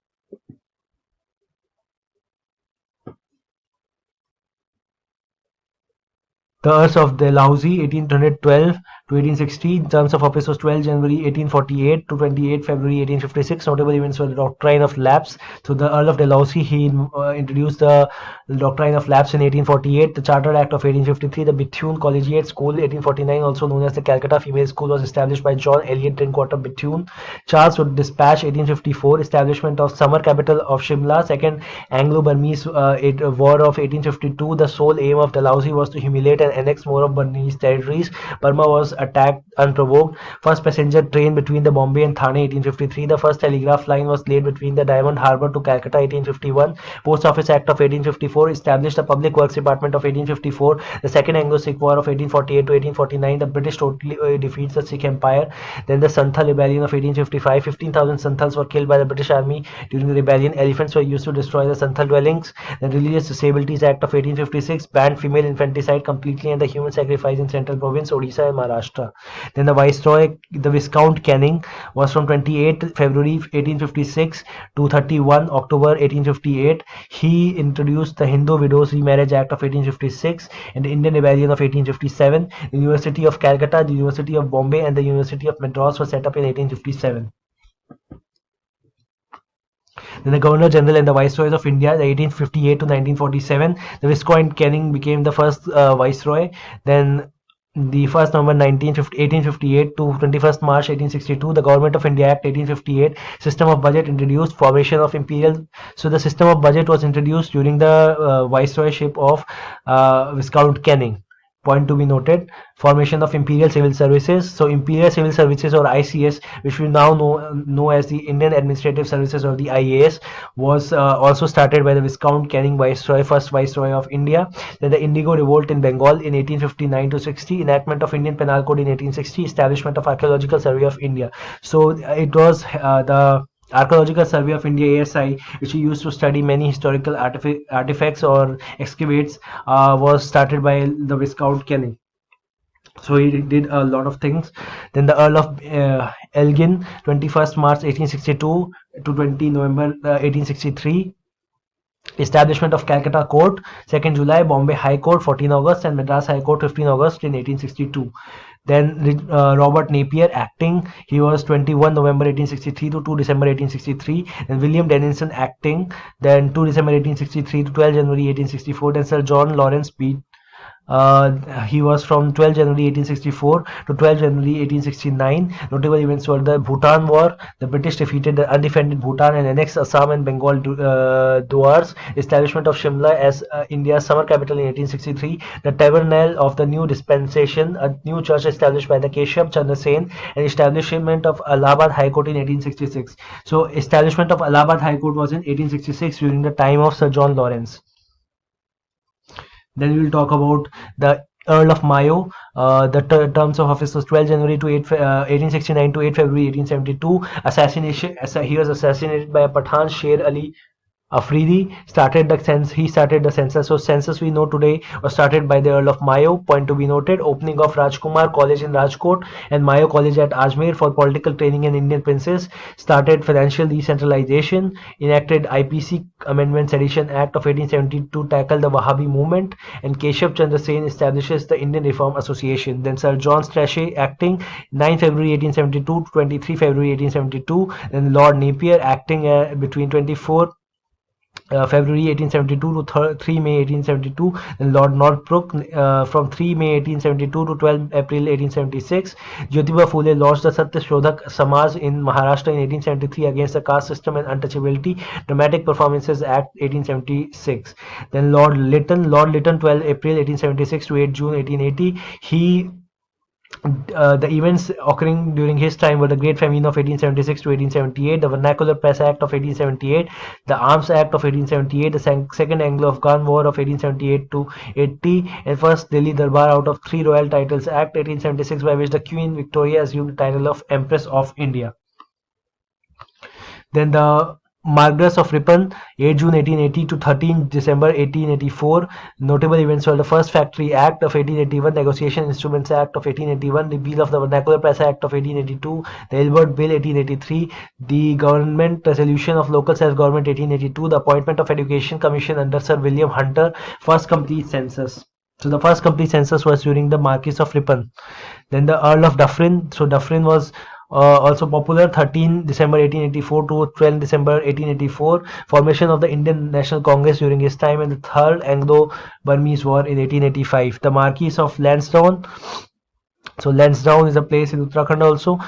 The Earls of Dalhousie, 1812 to 1860. Terms of office was 12 January 1848 to 28 February 1856. Notable events were the Doctrine of Lapse. So the Earl of Dalhousie, he introduced the Doctrine of Lapse in 1848. The Chartered Act of 1853. The Bethune Collegiate School, 1849, also known as the Calcutta Female School, was established by John Eliot Drinkwater Bethune. Charles Wood Dispatch, 1854. Establishment of summer capital of Shimla. Second Anglo-Burmese War of 1852. The sole aim of Dalhousie was to humiliate and annex more of Burmese territories. Burma was attacked unprovoked. First passenger train between the Bombay and Thane 1853. The first telegraph line was laid between the Diamond Harbour to Calcutta 1851. Post Office Act of 1854 established the Public Works Department of 1854. The Second Anglo-Sikh War of 1848 to 1849. The British totally defeats the Sikh Empire. Then the Santhal Rebellion of 1855. 15,000 Santhals were killed by the British Army during the rebellion. Elephants were used to destroy the Santhal dwellings. The Religious Disabilities Act of 1856 banned female infanticide completely and the human sacrifice in Central Province, Odisha and Maharashtra. Then the Viceroy, the Viscount Canning, was from 28 February 1856 to 31 October 1858. He introduced the Hindu Widows Remarriage Act of 1856 and the Indian Rebellion of 1857. The University of Calcutta, the University of Bombay and the University of Madras were set up in 1857. Then the Governor General and the Viceroys of India, the 1858 to 1947. The Viscount Canning became the first Viceroy. Then the 1st November 1858 to 21st March 1862, the Government of India Act 1858, system of budget introduced, formation of imperial. So the system of budget was introduced during the viceroyship of Viscount Canning. Point to be noted, formation of Imperial Civil Services. So Imperial Civil Services or ICS, which we now know as the Indian Administrative Services or the IAS, was also started by the Viscount Canning Viceroy, first Viceroy of India. Then the Indigo Revolt in Bengal in 1859 to 60, enactment of Indian Penal Code in 1860, establishment of Archaeological Survey of India. So it was the Archaeological Survey of India (ASI), which we used to study many historical artifacts or excavates, was started by the Viscount Canning. So he did a lot of things. Then the Earl of Elgin, 21st March 1862 to 20 November 1863. Establishment of Calcutta Court, 2nd July, Bombay High Court, 14 August, and Madras High Court, 15 August in 1862. Then Robert Napier acting, he was 21 November 1863 to 2 December 1863. Then William Dennison acting, then 2 December 1863 to 12 January 1864. Then Sir John Lawrence Beat, he was from 12 January 1864 to 12 January 1869. Notable events were the Bhutan War. The British defeated the undefended Bhutan and annexed Assam and Bengal Duars. Establishment of Shimla as India's summer capital in 1863. The Tabernacle of the New Dispensation, a new church established by the Keshav Chandra Sen, and establishment of Allahabad High Court in 1866. So, establishment of Allahabad High Court was in 1866 during the time of Sir John Lawrence. Then we will talk about the Earl of Mayo. The terms of office was 12 January to 1869 to 8 February 1872. Assassination. He was assassinated by a Pathan, Sher Ali Afridi. He started the census. So census we know today was started by the Earl of Mayo. Point to be noted: opening of Rajkumar College in Rajkot and Mayo College at Ajmer for political training in Indian princes. Started financial decentralization. Enacted IPC Amendment Sedition Act of 1870 to tackle the Wahhabi movement. And Keshav Chandra Sen establishes the Indian Reform Association. Then Sir John Strachey acting, 9 February 1872 to 23 February 1872. Then Lord Napier acting between 24 February 1872 to 3 May 1872. Then Lord Northbrook from 3 May 1872 to 12 April 1876. Jyotiba Phule launched the Satya Shodhak Samaj in Maharashtra in 1873 against the caste system and untouchability. Dramatic Performances Act 1876. Then Lord Lytton, 12 April 1876 to 8 June 1880. The events occurring during his time were the Great Famine of 1876 to 1878, the Vernacular Press Act of 1878, the Arms Act of 1878, the Second Anglo-Afghan War of 1878 to 80, and First Delhi Darbar out of 3 Royal Titles Act 1876, by which the Queen Victoria assumed the title of Empress of India. Then the Margress of Ripon, 8 June 1880 to 13 December 1884. Notable events were the First Factory Act of 1881, Negotiation Instruments Act of 1881, Repeal of the Vernacular Press Act of 1882, the Ilbert Bill 1883, the Government Resolution of Local Self-Government 1882, the appointment of Education Commission under Sir William Hunter, first complete census. So the first complete census was during the Marquis of Ripon. Then the Earl of Dufferin. So Dufferin was also popular, 13 December 1884 to 12 December 1884. Formation of the Indian National Congress during his time, and the Third Anglo-Burmese War in 1885. The Marquis of Lansdowne. So Lansdowne is a place in Uttarakhand also.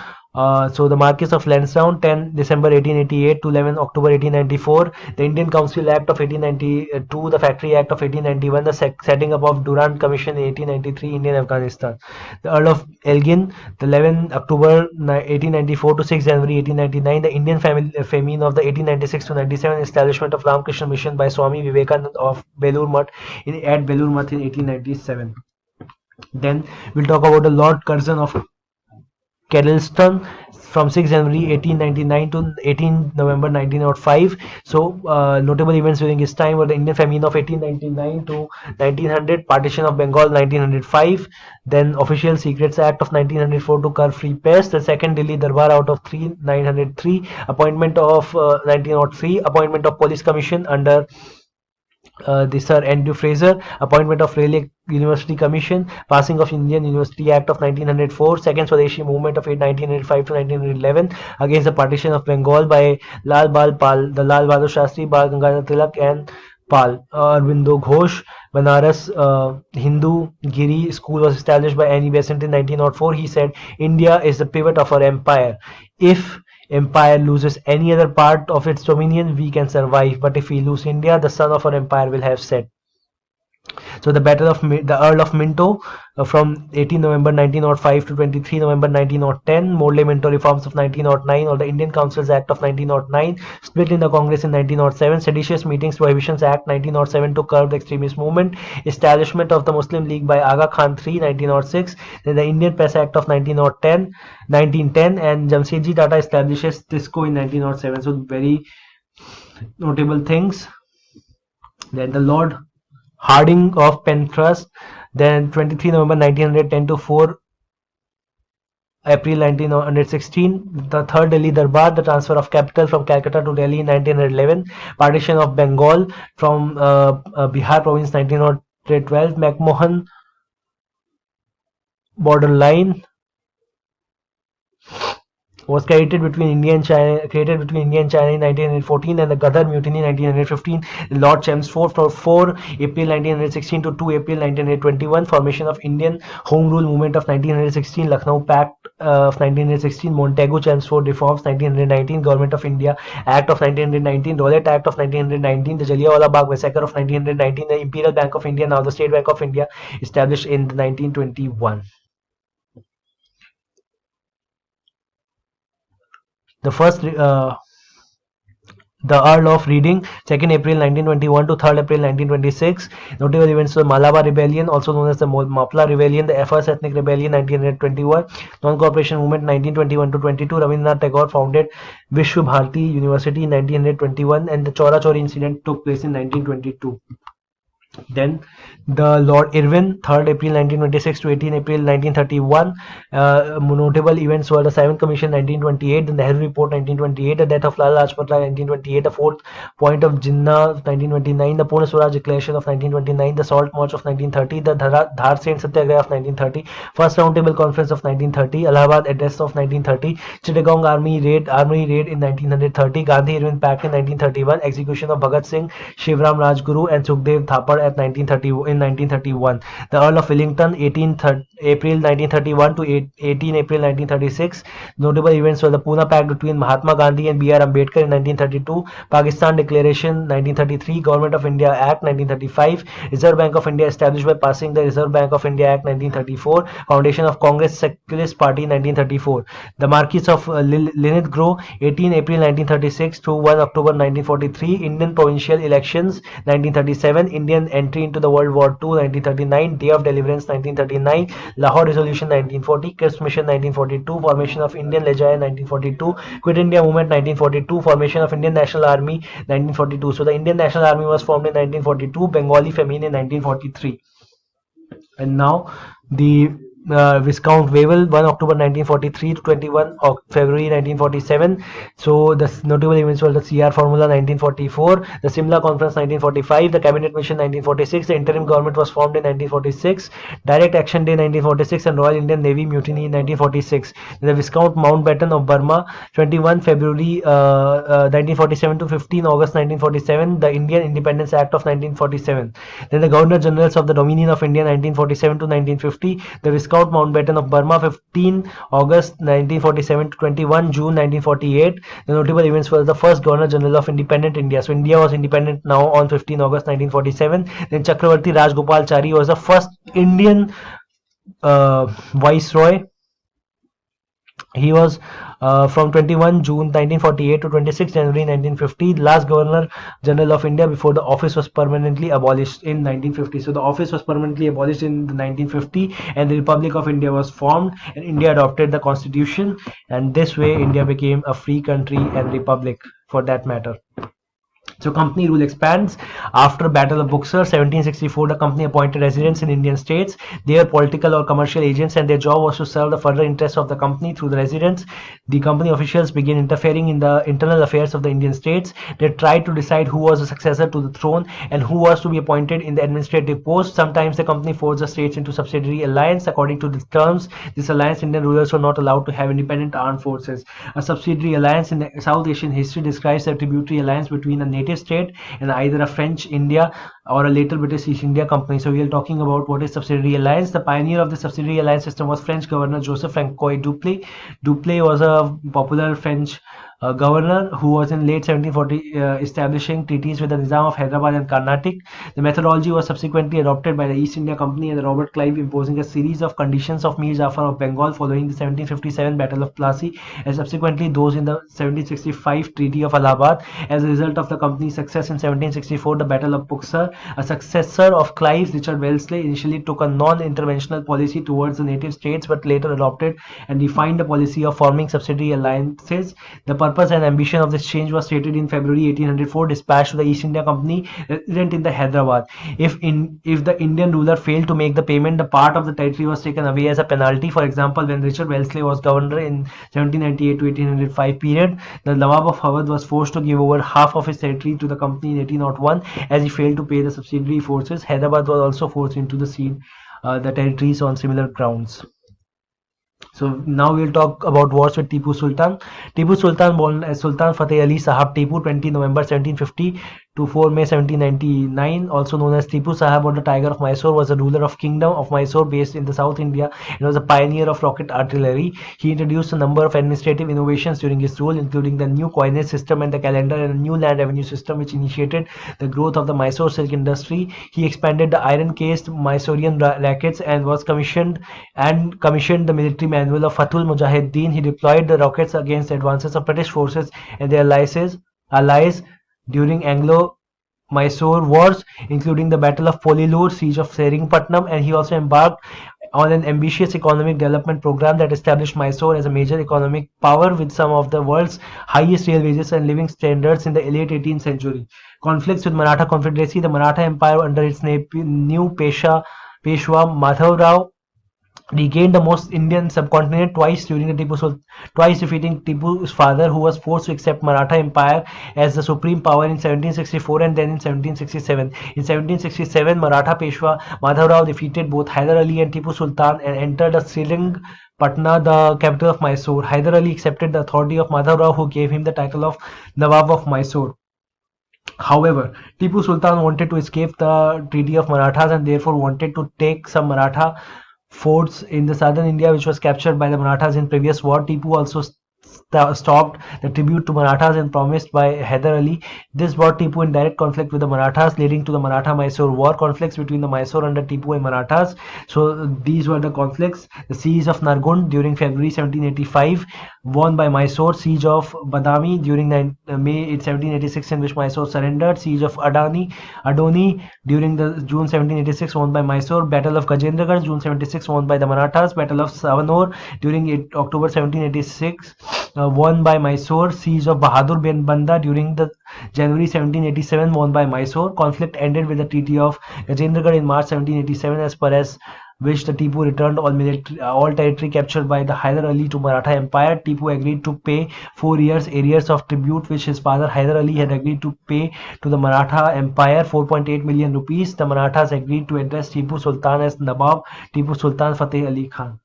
So the Marquis of Lansdowne, 10 December 1888 to 11 October 1894. The Indian Council Act of 1892, the Factory Act of 1891, the setting up of Durand Commission in 1893, Indian Afghanistan. The Earl of Elgin, the 11 October 1894 to 6 January 1899. The Indian famine of the 1896 to 97, establishment of Ramakrishna Mission by Swami Vivekananda of Belur Math at Belur Math in 1897. Then we'll talk about the Lord Curzon of Kedleston from 6 January 1899 to 18 November 1905. So notable events during his time were the Indian famine of 1899 to 1900, partition of Bengal 1905, then Official Secrets Act of 1904 to curb free press, the second Delhi Darbar out of 903, appointment of 1903, appointment of Police Commission under the Sir Andrew Fraser, appointment of Railway University Commission, passing of Indian University Act of 1904, second Swadeshi movement of 1905 to 1911 against the partition of Bengal by Lal Bal Pal, the Lal Bahadur Shastri, Bal Gangadhar Tilak and Pal. Arvindo Ghosh, Banaras Hindu Giri School was established by Annie Besant in 1904. He said, India is the pivot of our empire. If empire loses any other part of its dominion, we can survive, but if we lose India, the sun of our empire will have set. So the Battle of the Earl of Minto from 18 November 1905 to 23 November 1910, Morley Minto reforms of 1909 or the Indian Councils Act of 1909, split in the Congress in 1907, Seditious Meetings Prohibitions Act 1907 to curb the extremist movement, establishment of the Muslim League by Aga Khan III 1906, then the Indian Press Act of 1910, and Jamshedji Tata establishes TISCO in 1907. So very notable things. Then the Lord Harding of Pentrust, then 23 November 1910 to 4 April 1916. The Third Delhi Darbar, the transfer of capital from Calcutta to Delhi in 1911. Partition of Bengal from Bihar province 1912. McMahon borderline was created between India and China in 1914, and the Gadar Mutiny in 1915. Lord Chelmsford from 4 April 1916 to 2 April 1921. Formation of Indian Home Rule Movement of 1916. Lucknow Pact of 1916. Montagu Chelmsford Reforms 1919. Government of India Act of 1919. Rowlatt Act of 1919. The Jallianwala Bagh Massacre of 1919. The Imperial Bank of India, now the State Bank of India, established in 1921. The first The Earl of Reading, 2nd April 1921 to 3rd April 1926. Notable events: the Malabar Rebellion, also known as the Mapla Rebellion, the First Ethnic Rebellion 1921, Non-Cooperation Movement 1921 to 22. Rabindranath Tagore founded Vishwa Bharati University in 1921, and the Chora Chori incident took place in 1922. Then the Lord Irwin, 3rd April 1926 to 18 April 1931. Notable events were the 7th Commission 1928, the Nehru Report 1928, the death of Lala Lajpat Rai 1928, the 4th Point of Jinnah 1929, the Pune Swaraj Declaration of 1929, the Salt March of 1930, the Dhar Saint Satyagraha of 1930, First Roundtable Conference of 1930, Allahabad Address of 1930, Chittagong Army Raid in 1930, Gandhi Irwin Pact in 1931, execution of Bhagat Singh, Shivram Rajguru and Sukhdev Thapar at 1931. The Earl of Wellington, 18 April 1931 to 18 April 1936. Notable events were the Pune Pact between Mahatma Gandhi and B.R. Ambedkar in 1932, Pakistan Declaration 1933, Government of India Act 1935, Reserve Bank of India established by passing the Reserve Bank of India Act 1934, Foundation of Congress Secularist Party 1934. The Marquis of Linlithgow, 18 April 1936 to 1 October 1943, Indian provincial elections 1937, Indian entry into the World War II 1939, Day of Deliverance 1939, Lahore Resolution 1940, Crisp Mission 1942, Formation of Indian Legia 1942, Quit India Movement 1942, Formation of Indian National Army 1942. So the Indian National Army was formed in 1942, Bengali Famine in 1943. And now the Viscount Wavell, 1 October 1943 to 21 February 1947. So the notable events were the CR Formula 1944, the Simla Conference 1945, the Cabinet Mission 1946, the interim government was formed in 1946, Direct Action Day 1946, and Royal Indian Navy Mutiny in 1946. The Viscount Mountbatten of Burma, 21 February 1947 to 15 August 1947, the Indian Independence Act of 1947. Then the Governor Generals of the Dominion of India 1947 to 1950, the Viscount Mountbatten of Burma, 15 August 1947 to 21 June 1948. The notable events were the first Governor General of Independent India. So India was independent now on 15 August 1947. Then Chakravarti Rajgopalachari was the first Indian Viceroy. He was from 21 June 1948 to 26 January 1950, last Governor General of India before the office was permanently abolished in 1950. So the office was permanently abolished in 1950, and the Republic of India was formed, and India adopted the Constitution, and this way India became a free country and republic for that matter. So company rule expands. After Battle of Buxar 1764, the company appointed residents in Indian states. They were political or commercial agents, and their job was to serve the further interests of the company through the residents. The company officials began interfering in the internal affairs of the Indian states. They tried to decide who was the successor to the throne and who was to be appointed in the administrative post. Sometimes the company forced the states into subsidiary alliance. According to the terms, this alliance, Indian rulers were not allowed to have independent armed forces. A subsidiary alliance in the South Asian history describes a tributary alliance between a native state and either a French India or a later British East India Company. So we are talking about what is subsidiary alliance. The pioneer of the subsidiary alliance system was French Governor Joseph Francois Dupleix. Dupleix was a popular French governor who was in late 1740 establishing treaties with the Nizam of Hyderabad and Carnatic. The methodology was subsequently adopted by the East India Company and the Robert Clive, imposing a series of conditions of Mir Jafar of Bengal following the 1757 Battle of Plassey, and subsequently those in the 1765 Treaty of Allahabad. As a result of the company's success in 1764, the Battle of Buxar, a successor of Clive's, Richard Wellesley, initially took a non-interventional policy towards the native states, but later adopted and defined a policy of forming subsidiary alliances. The purpose and ambition of this change was stated in February 1804 dispatch to the East India Company resident in the Hyderabad. If the Indian ruler failed to make the payment, the part of the territory was taken away as a penalty. For example, when Richard Wellesley was governor in 1798 to 1805 period, the Nawab of Awadh was forced to give over half of his territory to the company in 1801 as he failed to pay the subsidiary forces. Hyderabad was also forced into the territories on similar grounds. So now we'll talk about wars with Tipu Sultan. Tipu Sultan, born as Sultan Fateh Ali Sahab Tipu, 20 November 1750 to 4 May 1799, also known as Tipu Sahab or the Tiger of Mysore, was a ruler of Kingdom of Mysore based in the South India and was a pioneer of rocket artillery. He introduced a number of administrative innovations during his rule, including the new coinage system and the calendar, and a new land revenue system which initiated the growth of the Mysore silk industry. He expanded the iron-cased Mysorean rackets and commissioned the military manual of Fathul Mujahideen. He deployed the rockets against the advances of British forces and their allies during Anglo-Mysore wars, including the Battle of Polilur, siege of Seringpatnam, and he also embarked on an ambitious economic development program that established Mysore as a major economic power with some of the world's highest real wages and living standards in the late 18th century. Conflicts with Maratha Confederacy. The Maratha Empire under its new Peshwa Madhav Rao regained the most Indian subcontinent twice twice defeating Tipu's father, who was forced to accept Maratha Empire as the supreme power in 1764 and then in 1767. In 1767, Maratha Peshwa Madhav Rao defeated both Hyder Ali and Tipu Sultan and entered Patna, the capital of Mysore. Hyder Ali accepted the authority of Madhav Rao, who gave him the title of Nawab of Mysore. However, Tipu Sultan wanted to escape the Treaty of Marathas and therefore wanted to take some Maratha forts in the southern India, which was captured by the Marathas in previous war. Tipu also stopped the tribute to Marathas and promised by Hyder Ali. This brought Tipu in direct conflict with the Marathas, leading to the Maratha-Mysore War. Conflicts between the Mysore under Tipu and Marathas. So these were the conflicts. The siege of Nargund during February 1785, won by Mysore. Siege of Badami during May 1786, in which Mysore surrendered. Siege of Adoni during the June 1786, won by Mysore. Battle of Gajendragarh, June 76, won by the Marathas. Battle of Savanore during October 1786, won by Mysore. Siege of Bahadur Banda during the January 1787, won by Mysore. Conflict ended with the Treaty of Gajendragarh in March 1787, as per as which the Tipu returned all territory captured by the Hyder Ali to Maratha Empire. Tipu agreed to pay 4 years arrears of tribute which his father Hyder Ali had agreed to pay to the Maratha Empire, 4.8 million rupees. The Marathas agreed to address Tipu Sultan as Nawab Tipu Sultan Fateh Ali Khan.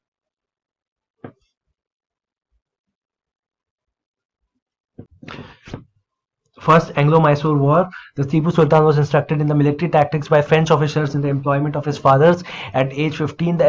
First Anglo-Mysore War. The Tipu Sultan was instructed in the military tactics by French officers in the employment of his fathers. At age 15,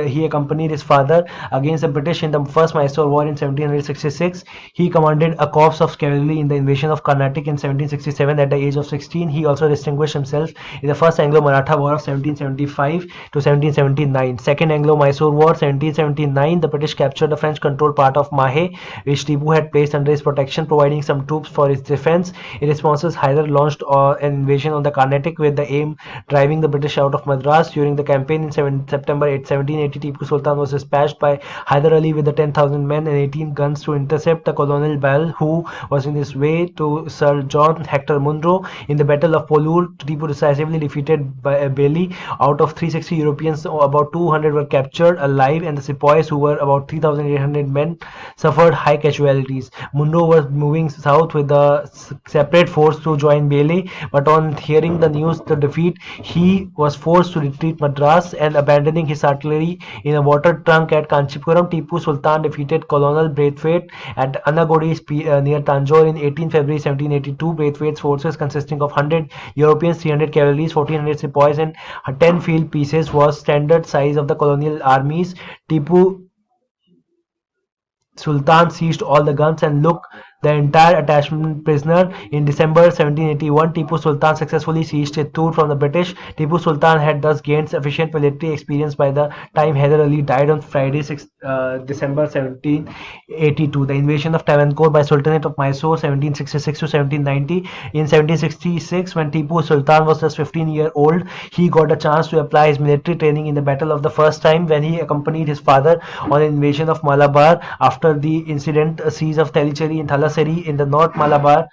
he accompanied his father against the British in the First Mysore War in 1766. He commanded a corps of cavalry in the invasion of Carnatic in 1767. At the age of 16, he also distinguished himself in the First Anglo-Maratha War of 1775 to 1779. Second Anglo-Mysore War, 1779. The British captured the French-controlled part of Mahe, which Tipu had placed under his protection, providing some troops for its defense. In response, Hyder launched an invasion on the Carnatic with the aim driving the British out of Madras. During the campaign in September 1780, Tipu Sultan was dispatched by Hyder Ali with the 10,000 men and 18 guns to intercept the Colonel Bell, who was in his way to Sir John Hector Munro. In the Battle of Polur, Tipu decisively defeated Bailey. Out of 360 Europeans, about 200 were captured alive, and the sepoys, who were about 3,800 men, suffered high casualties. Munro was moving south with the separate force to join Bailey, but on hearing the news the defeat, he was forced to retreat Madras, and abandoning his artillery in a water trunk at Kanchipuram, Tipu Sultan defeated Colonel Braithwaite at Anagodi near Tanjore in 18 February 1782. Braithwaite's forces, consisting of 100 Europeans, 300 cavalry, 1400 sepoys, and 10 field pieces, was standard size of the colonial armies. Tipu Sultan seized all the guns and took the entire attachment prisoner. In December 1781, Tipu Sultan successfully seized Chittoor from the British. Tipu Sultan had thus gained sufficient military experience by the time Hyder Ali died on Friday, December 1782. The invasion of Travancore by Sultanate of Mysore, 1766 to 1790. In 1766, when Tipu Sultan was just 15-year-old, he got a chance to apply his military training in the battle of the first time when he accompanied his father on an invasion of Malabar. After the incident, siege of Tellicherry in Thalas Thamassery in the North Malabar.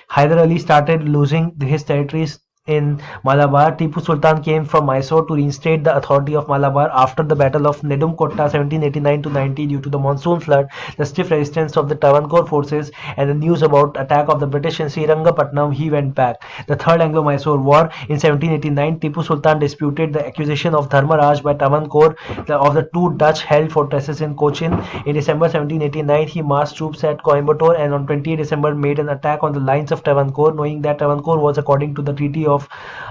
Hyder Ali started losing his territories in Malabar. Tipu Sultan came from Mysore to reinstate the authority of Malabar after the Battle of Nedumkotta 1789 to 90 due to the monsoon flood, the stiff resistance of the Travancore forces, and the news about attack of the British in Srirangapatnam. He went back. The Third Anglo-Mysore War in 1789, Tipu Sultan disputed the acquisition of Dharmaraj by Travancore of the two Dutch held fortresses in Cochin. In December 1789, he massed troops at Coimbatore and on 20 December made an attack on the lines of Travancore, knowing that Travancore was, according to the Treaty of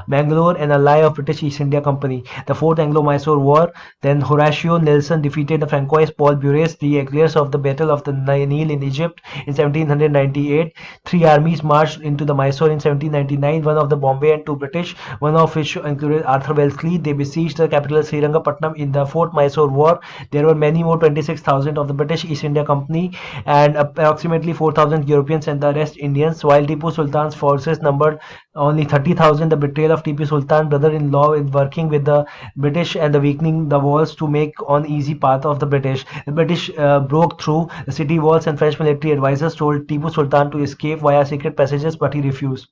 Bangalore, an ally of British East India Company. The Fourth Anglo-Mysore War, then Horatio Nelson defeated the Francois Paul Bures, the eagles of the Battle of the Nile in Egypt in 1798. Three armies marched into the Mysore in 1799, one of the Bombay and two British, one of which included Arthur Wellesley. They besieged the capital Srirangapatnam. In the Fourth Mysore War, there were many more, 26,000 of the British East India Company and approximately 4,000 Europeans and the rest Indians, while Tipu Sultan's forces numbered only 30,000. The betrayal of Tipu Sultan, brother-in-law, in working with the British and the weakening the walls to make on easy path of the British. The British broke through the city walls, and French military advisors told Tipu Sultan to escape via secret passages, but he refused.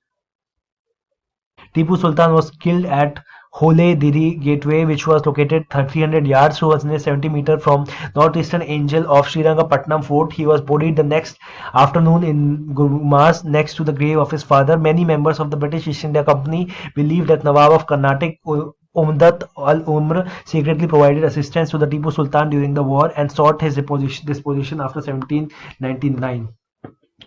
Tipu Sultan was killed at Hole Diri Gateway, which was located 300 yards, 270 meters from northeastern angle of Srirangapatnam Fort. He was buried the next afternoon in Gurmas next to the grave of his father. Many members of the British East India Company believed that Nawab of Carnatic Umdat al-Umr secretly provided assistance to the Tipu Sultan during the war and sought his disposition after 1799.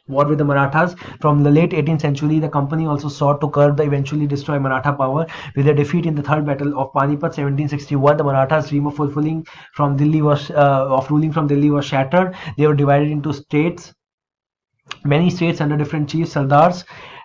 War with the Marathas. From the late 18th century, the company also sought to curb the eventually destroy Maratha power. With their defeat in the Third Battle of Panipat 1761, the Marathas' dream of ruling from Delhi was shattered. They were divided into states, many states under different chiefs, sardars,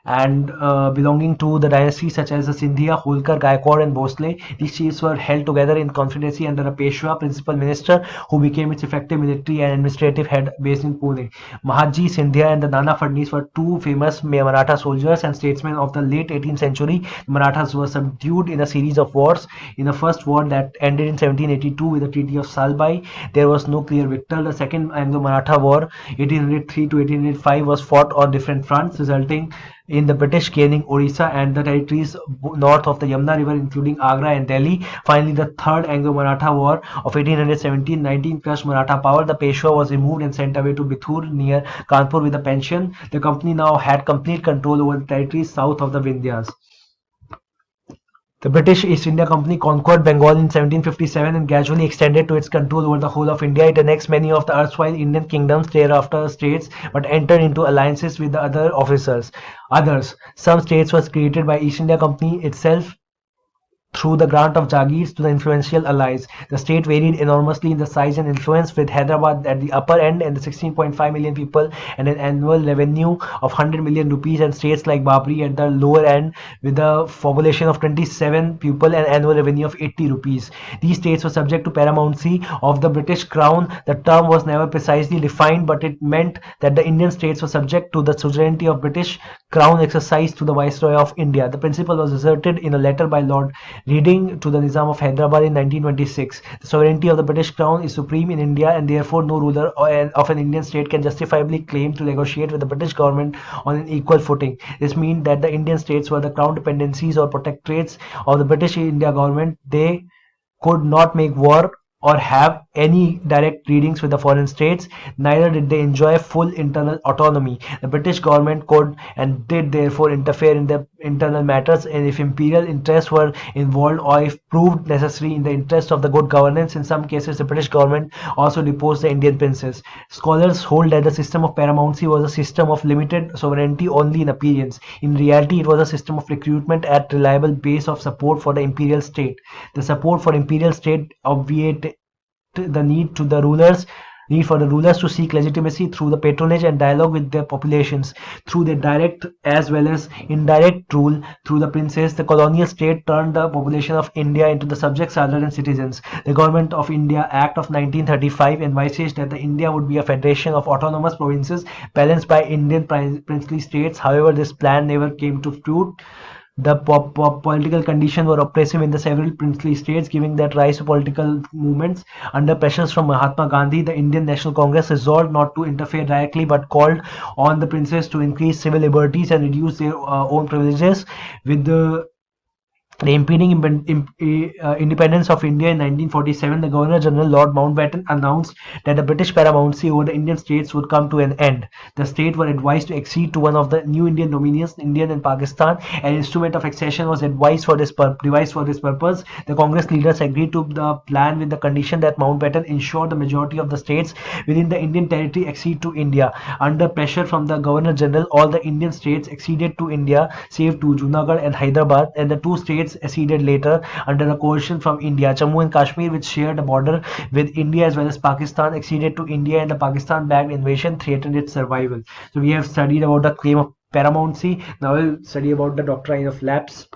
and belonging to the dynasties such as the Sindhia, Holkar, Gaikwad, and Bhosle. These chiefs were held together in confederacy under a Peshwa, principal minister, who became its effective military and administrative head based in Pune. Mahaji, Sindhia, and the Nana Fadnis were two famous Maratha soldiers and statesmen of the late 18th century. The Marathas were subdued in a series of wars. In the first war that ended in 1782 with the Treaty of Salbai, there was no clear victor. The Second Anglo-Maratha War, 1803 to 1805, was fought on different fronts, resulting in the British gaining Orissa and the territories north of the Yamuna River, including Agra and Delhi. Finally, the Third Anglo-Maratha War of 1817-19 crushed Maratha power. The Peshwa was removed and sent away to Bithur near Kanpur with a pension. The company now had complete control over the territories south of the Vindhyas. The British East India Company conquered Bengal in 1757 and gradually extended to its control over the whole of India. It annexed many of the erstwhile Indian kingdoms, thereafter states, but entered into alliances with the others. Some states were created by East India Company itself through the grant of Jagirs to the influential allies. The state varied enormously in the size and influence, with Hyderabad at the upper end and the 16.5 million people and an annual revenue of 100 million rupees, and states like Babri at the lower end with a population of 27 people and annual revenue of 80 rupees. These states were subject to paramountcy of the British Crown. The term was never precisely defined, but it meant that the Indian states were subject to the sovereignty of British Crown exercised to the Viceroy of India. The principle was asserted in a letter by Lord Reading to the Nizam of Hyderabad in 1926. The sovereignty of the British Crown is supreme in India, and therefore no ruler of an Indian state can justifiably claim to negotiate with the British government on an equal footing. This means that the Indian states were the crown dependencies or protectorates of the British India government. They could not make war or have any direct dealings with the foreign states. Neither did they enjoy full internal autonomy. The British government could and did therefore interfere in their internal matters, and if imperial interests were involved or if proved necessary in the interest of the good governance. In some cases, the British government also deposed the Indian princes. Scholars hold that the system of paramountcy was a system of limited sovereignty only in appearance. In reality, it was a system of recruitment at reliable base of support for the imperial state. The support for imperial state obviated the need for the rulers to seek legitimacy through the patronage and dialogue with their populations, through their direct as well as indirect rule through the princes. The colonial state turned the population of India into the subjects rather than citizens. The Government of India Act of 1935 envisaged that the India would be a federation of autonomous provinces balanced by Indian princely states. However, this plan never came to fruit. The political conditions were oppressive in the several princely states, giving that rise to political movements. Under pressures from Mahatma Gandhi, the Indian National Congress resolved not to interfere directly but called on the princes to increase civil liberties and reduce their own privileges. With the impending independence of India in 1947, the Governor General Lord Mountbatten announced that the British paramountcy over the Indian states would come to an end. The states were advised to accede to one of the new Indian dominions, India and Pakistan. An instrument of accession was devised for this purpose. The Congress leaders agreed to the plan with the condition that Mountbatten ensure the majority of the states within the Indian territory accede to India. Under pressure from the Governor General, all the Indian states acceded to India, save two, Junagadh and Hyderabad, and the two states acceded later under a coalition from India. Jammu and Kashmir, which shared a border with India as well as Pakistan, acceded to India, and the Pakistan-backed invasion threatened its survival. So we have studied about the claim of paramountcy. Now we'll study about the doctrine of lapse,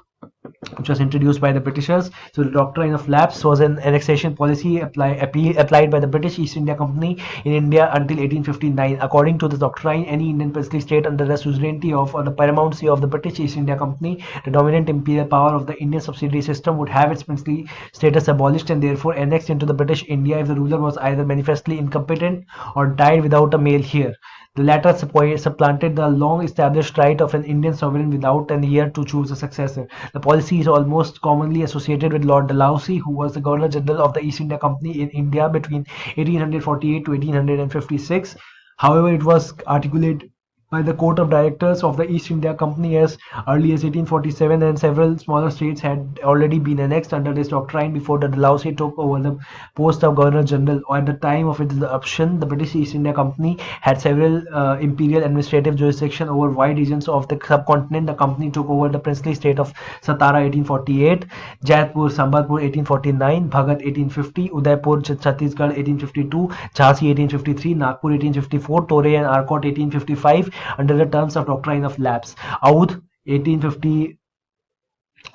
which was introduced by the Britishers. So the doctrine of lapse was an annexation policy applied by the British East India Company in India until 1859. According to the doctrine, any Indian princely state under the suzerainty of or the paramountcy of the British East India Company, the dominant imperial power of the Indian subsidiary system, would have its princely status abolished and therefore annexed into the British India if the ruler was either manifestly incompetent or died without a male heir. The latter supplanted the long-established right of an Indian sovereign without an heir to choose a successor. The policy is almost commonly associated with Lord Dalhousie, who was the Governor General of the East India Company in India between 1848 to 1856. However, it was articulated by the Court of Directors of the East India Company as early as 1847, and several smaller states had already been annexed under this doctrine before the Dalhousie took over the post of Governor General. At the time of its adoption, the British East India Company had several imperial administrative jurisdiction over wide regions of the subcontinent. The company took over the princely state of Satara 1848, Jaipur, Sambalpur 1849, Bhagat 1850, Udaipur, Chhattisgarh 1852, Jhansi 1853, Nagpur 1854, Torre and Arcot 1855 under the terms of doctrine of lapse. Oudh 1850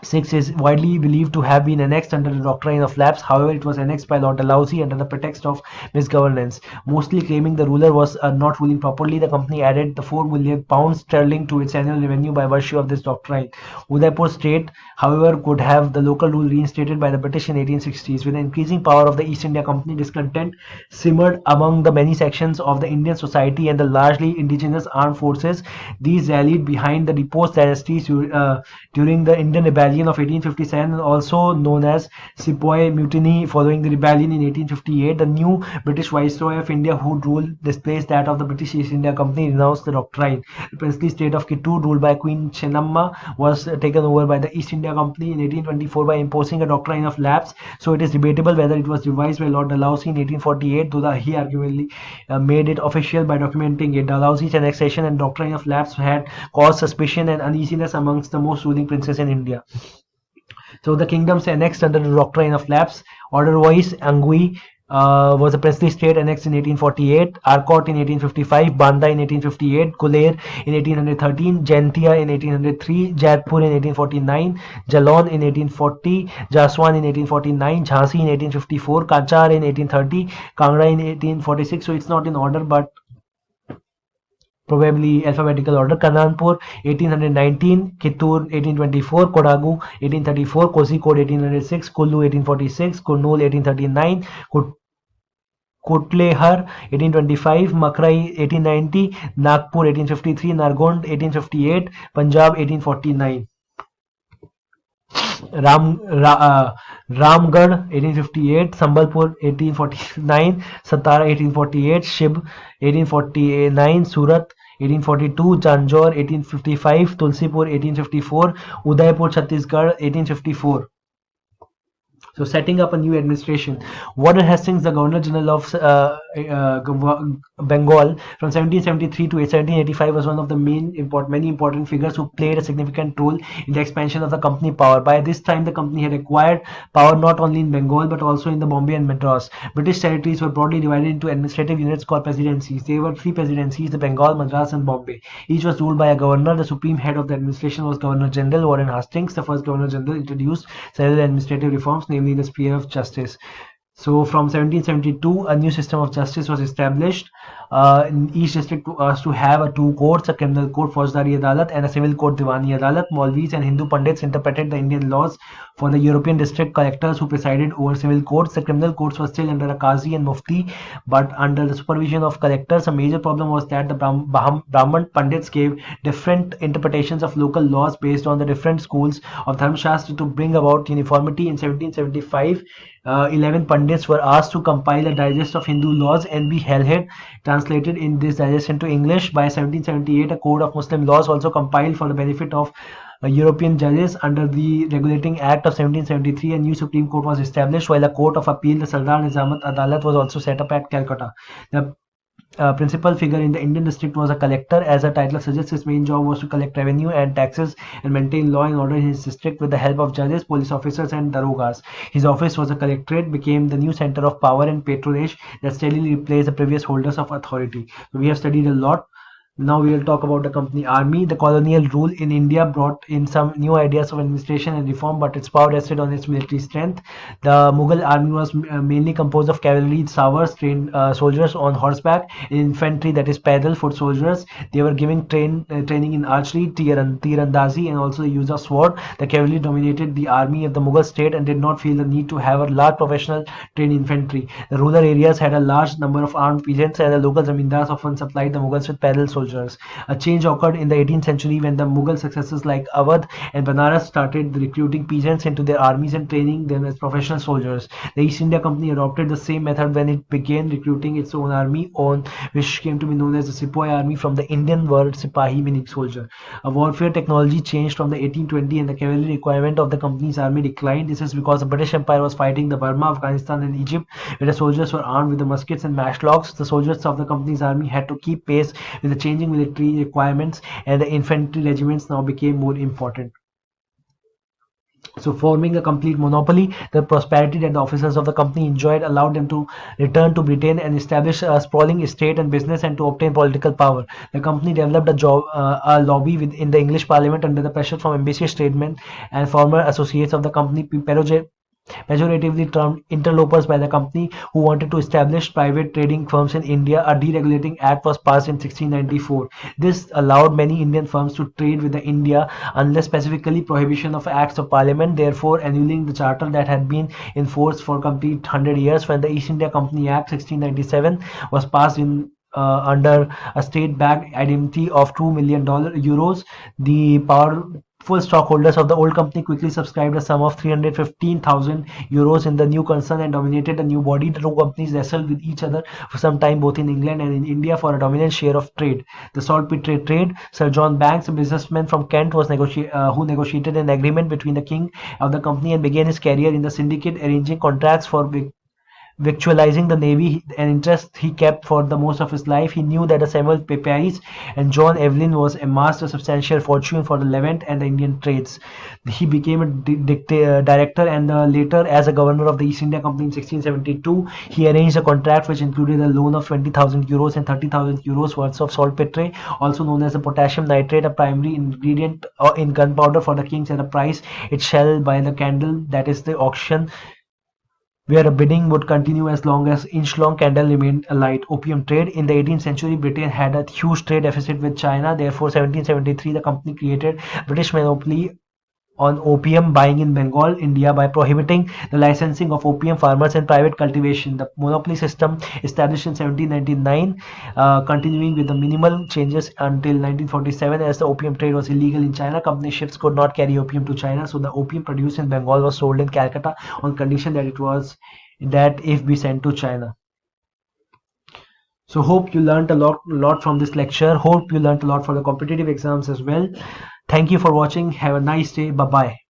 6 is widely believed to have been annexed under the doctrine of lapse. However, it was annexed by Lord Dalhousie under the pretext of misgovernance. Mostly claiming the ruler was not ruling properly, the company added the £4 million sterling to its annual revenue by virtue of this doctrine. Udaipur state, however, could have the local rule reinstated by the British in 1860s. With the increasing power of the East India Company, discontent simmered among the many sections of the Indian society and the largely indigenous armed forces. These rallied behind the deposed dynasties during the Indian Rebellion of 1857, also known as Sepoy Mutiny. Following the rebellion in 1858, the new British Viceroy of India, who ruled displaced that of the British East India Company, renounced the doctrine. The princely state of Kittur, ruled by Queen Chennamma, was taken over by the East India Company in 1824 by imposing a doctrine of lapse. So it is debatable whether it was devised by Lord Dalhousie in 1848, though he arguably made it official by documenting it. Dalhousie's annexation and doctrine of lapse had caused suspicion and uneasiness amongst the most ruling princes in India. So the kingdoms annexed under the doctrine of lapse: order-wise, Angui was a princely state annexed in 1848, Arcot in 1855, Banda in 1858, Kuler in 1813, Jaintia in 1803, Jaipur in 1849, Jalon in 1840, Jaswan in 1849, Jhansi in 1854, Kachar in 1830, Kangra in 1846. So it's not in order, but probably alphabetical order. Kananpur 1819, Kittur 1824, Kodagu 1834, Kozhikode 1806, Kullu 1846, Kurnool 1839, Kotlehar 1825, Makrai 1890, Nagpur 1853, Nargond 1858, Punjab 1849. Ramgarh 1858, Sambalpur 1849, Satara 1848, Shib 1849, Surat 1842, Janjore 1855, Tulsipur 1854, Udaipur Chhattisgarh 1854. So setting up a new administration. Warren Hastings, the Governor General of Bengal from 1773 to 1785, was one of the many important figures who played a significant role in the expansion of the company power. By this time, the company had acquired power not only in Bengal but also in the Bombay and Madras. British territories were broadly divided into administrative units called presidencies. There were three presidencies: the Bengal, Madras, and Bombay. Each was ruled by a governor. The supreme head of the administration was Governor General Warren Hastings. The first Governor General introduced several administrative reforms, namely the sphere of justice. So from 1772, a new system of justice was established. In each district was to have two courts, a criminal court, Faujdari Adalat, and a civil court, Diwani Adalat. Maulvis and Hindu Pandits interpreted the Indian laws for the European district collectors who presided over civil courts. The criminal courts were still under a Qazi and Mufti, but under the supervision of collectors. A major problem was that the Brahman Pandits gave different interpretations of local laws based on the different schools of Dharmashastra. To bring about uniformity in 1775, 11 Pandits were asked to compile a digest of Hindu laws, and be Helhead translated in this digest into English. By 1778, a code of Muslim laws also compiled for the benefit of European judges. Under the Regulating Act of 1773, a new Supreme Court was established, while a Court of Appeal, the Sardar Nizamat Adalat, was also set up at Calcutta. The principal figure in the Indian district was a collector. As the title suggests, his main job was to collect revenue and taxes and maintain law and order in his district with the help of judges, police officers, and darogas. His office was a collectorate, became the new center of power and patronage that steadily replaced the previous holders of authority. So we have studied a lot. Now we will talk about the company army. The colonial rule in India brought in some new ideas of administration and reform, but its power rested on its military strength. The Mughal army was mainly composed of cavalry, sawars, trained soldiers on horseback, infantry, that is pedal foot soldiers. They were giving training in archery, tirandazi, and also the use of sword. The cavalry dominated the army of the Mughal state and did not feel the need to have a large professional trained infantry. The rural areas had a large number of armed peasants, and the local zamindars often supplied the Mughals with pedal soldiers. A change occurred in the 18th century when the Mughal successors like Awadh and Banaras started recruiting peasants into their armies and training them as professional soldiers. The East India Company adopted the same method when it began recruiting its own army, which came to be known as the Sepoy Army, from the Indian word Sipahi, meaning soldier. A warfare technology changed from the 1820, and the cavalry requirement of the company's army declined. This is because the British Empire was fighting the Burma, Afghanistan, and Egypt, where the soldiers were armed with the muskets and matchlocks. The soldiers of the company's army had to keep pace with the changing military requirements, and the infantry regiments now became more important. So forming a complete monopoly, the prosperity that the officers of the company enjoyed allowed them to return to Britain and establish a sprawling estate and business, and to obtain political power. The company developed a lobby within the English Parliament under the pressure from ambitious tradesmen and former associates of the company, pejoratively termed interlopers by the company, who wanted to establish private trading firms in India. A deregulating act was passed in 1694. This allowed many Indian firms to trade with the India, unless specifically prohibition of acts of parliament, therefore annulling the charter that had been in force for complete 100 years. When the East India Company Act 1697 was passed in under a state-backed indemnity of €2 million, the powerful stockholders of the old company quickly subscribed a sum of €315,000 in the new concern and dominated the new body. The two companies wrestled with each other for some time, both in England and in India, for a dominant share of trade. The saltpetre trade. Sir John Banks, a businessman from Kent, who negotiated an agreement between the king of the company and began his career in the syndicate, arranging contracts for victualizing the navy, an interest he kept for the most of his life. He knew that Samuel Pepys and John Evelyn was amassed a substantial fortune for the Levant and the Indian trades. He became a director, and later as a governor of the East India Company in 1672. He arranged a contract which included a loan of €20,000 and €30,000 worth of saltpetre, also known as the potassium nitrate, a primary ingredient in gunpowder, for the kings at a price it shall by the candle, that is the auction, where a bidding would continue as long as inch-long candle remained alight. Opium trade. In the 18th century, Britain had a huge trade deficit with China. Therefore, 1773, the company created British monopoly on opium buying in Bengal, India, by prohibiting the licensing of opium farmers and private cultivation. The monopoly system established in 1799, continuing with the minimal changes until 1947, as the opium trade was illegal in China. Company ships could not carry opium to China, so the opium produced in Bengal was sold in Calcutta on condition that if be sent to China. So hope you learned a lot from this lecture. Hope you learned a lot for the competitive exams as well. Thank you for watching. Have a nice day. Bye bye.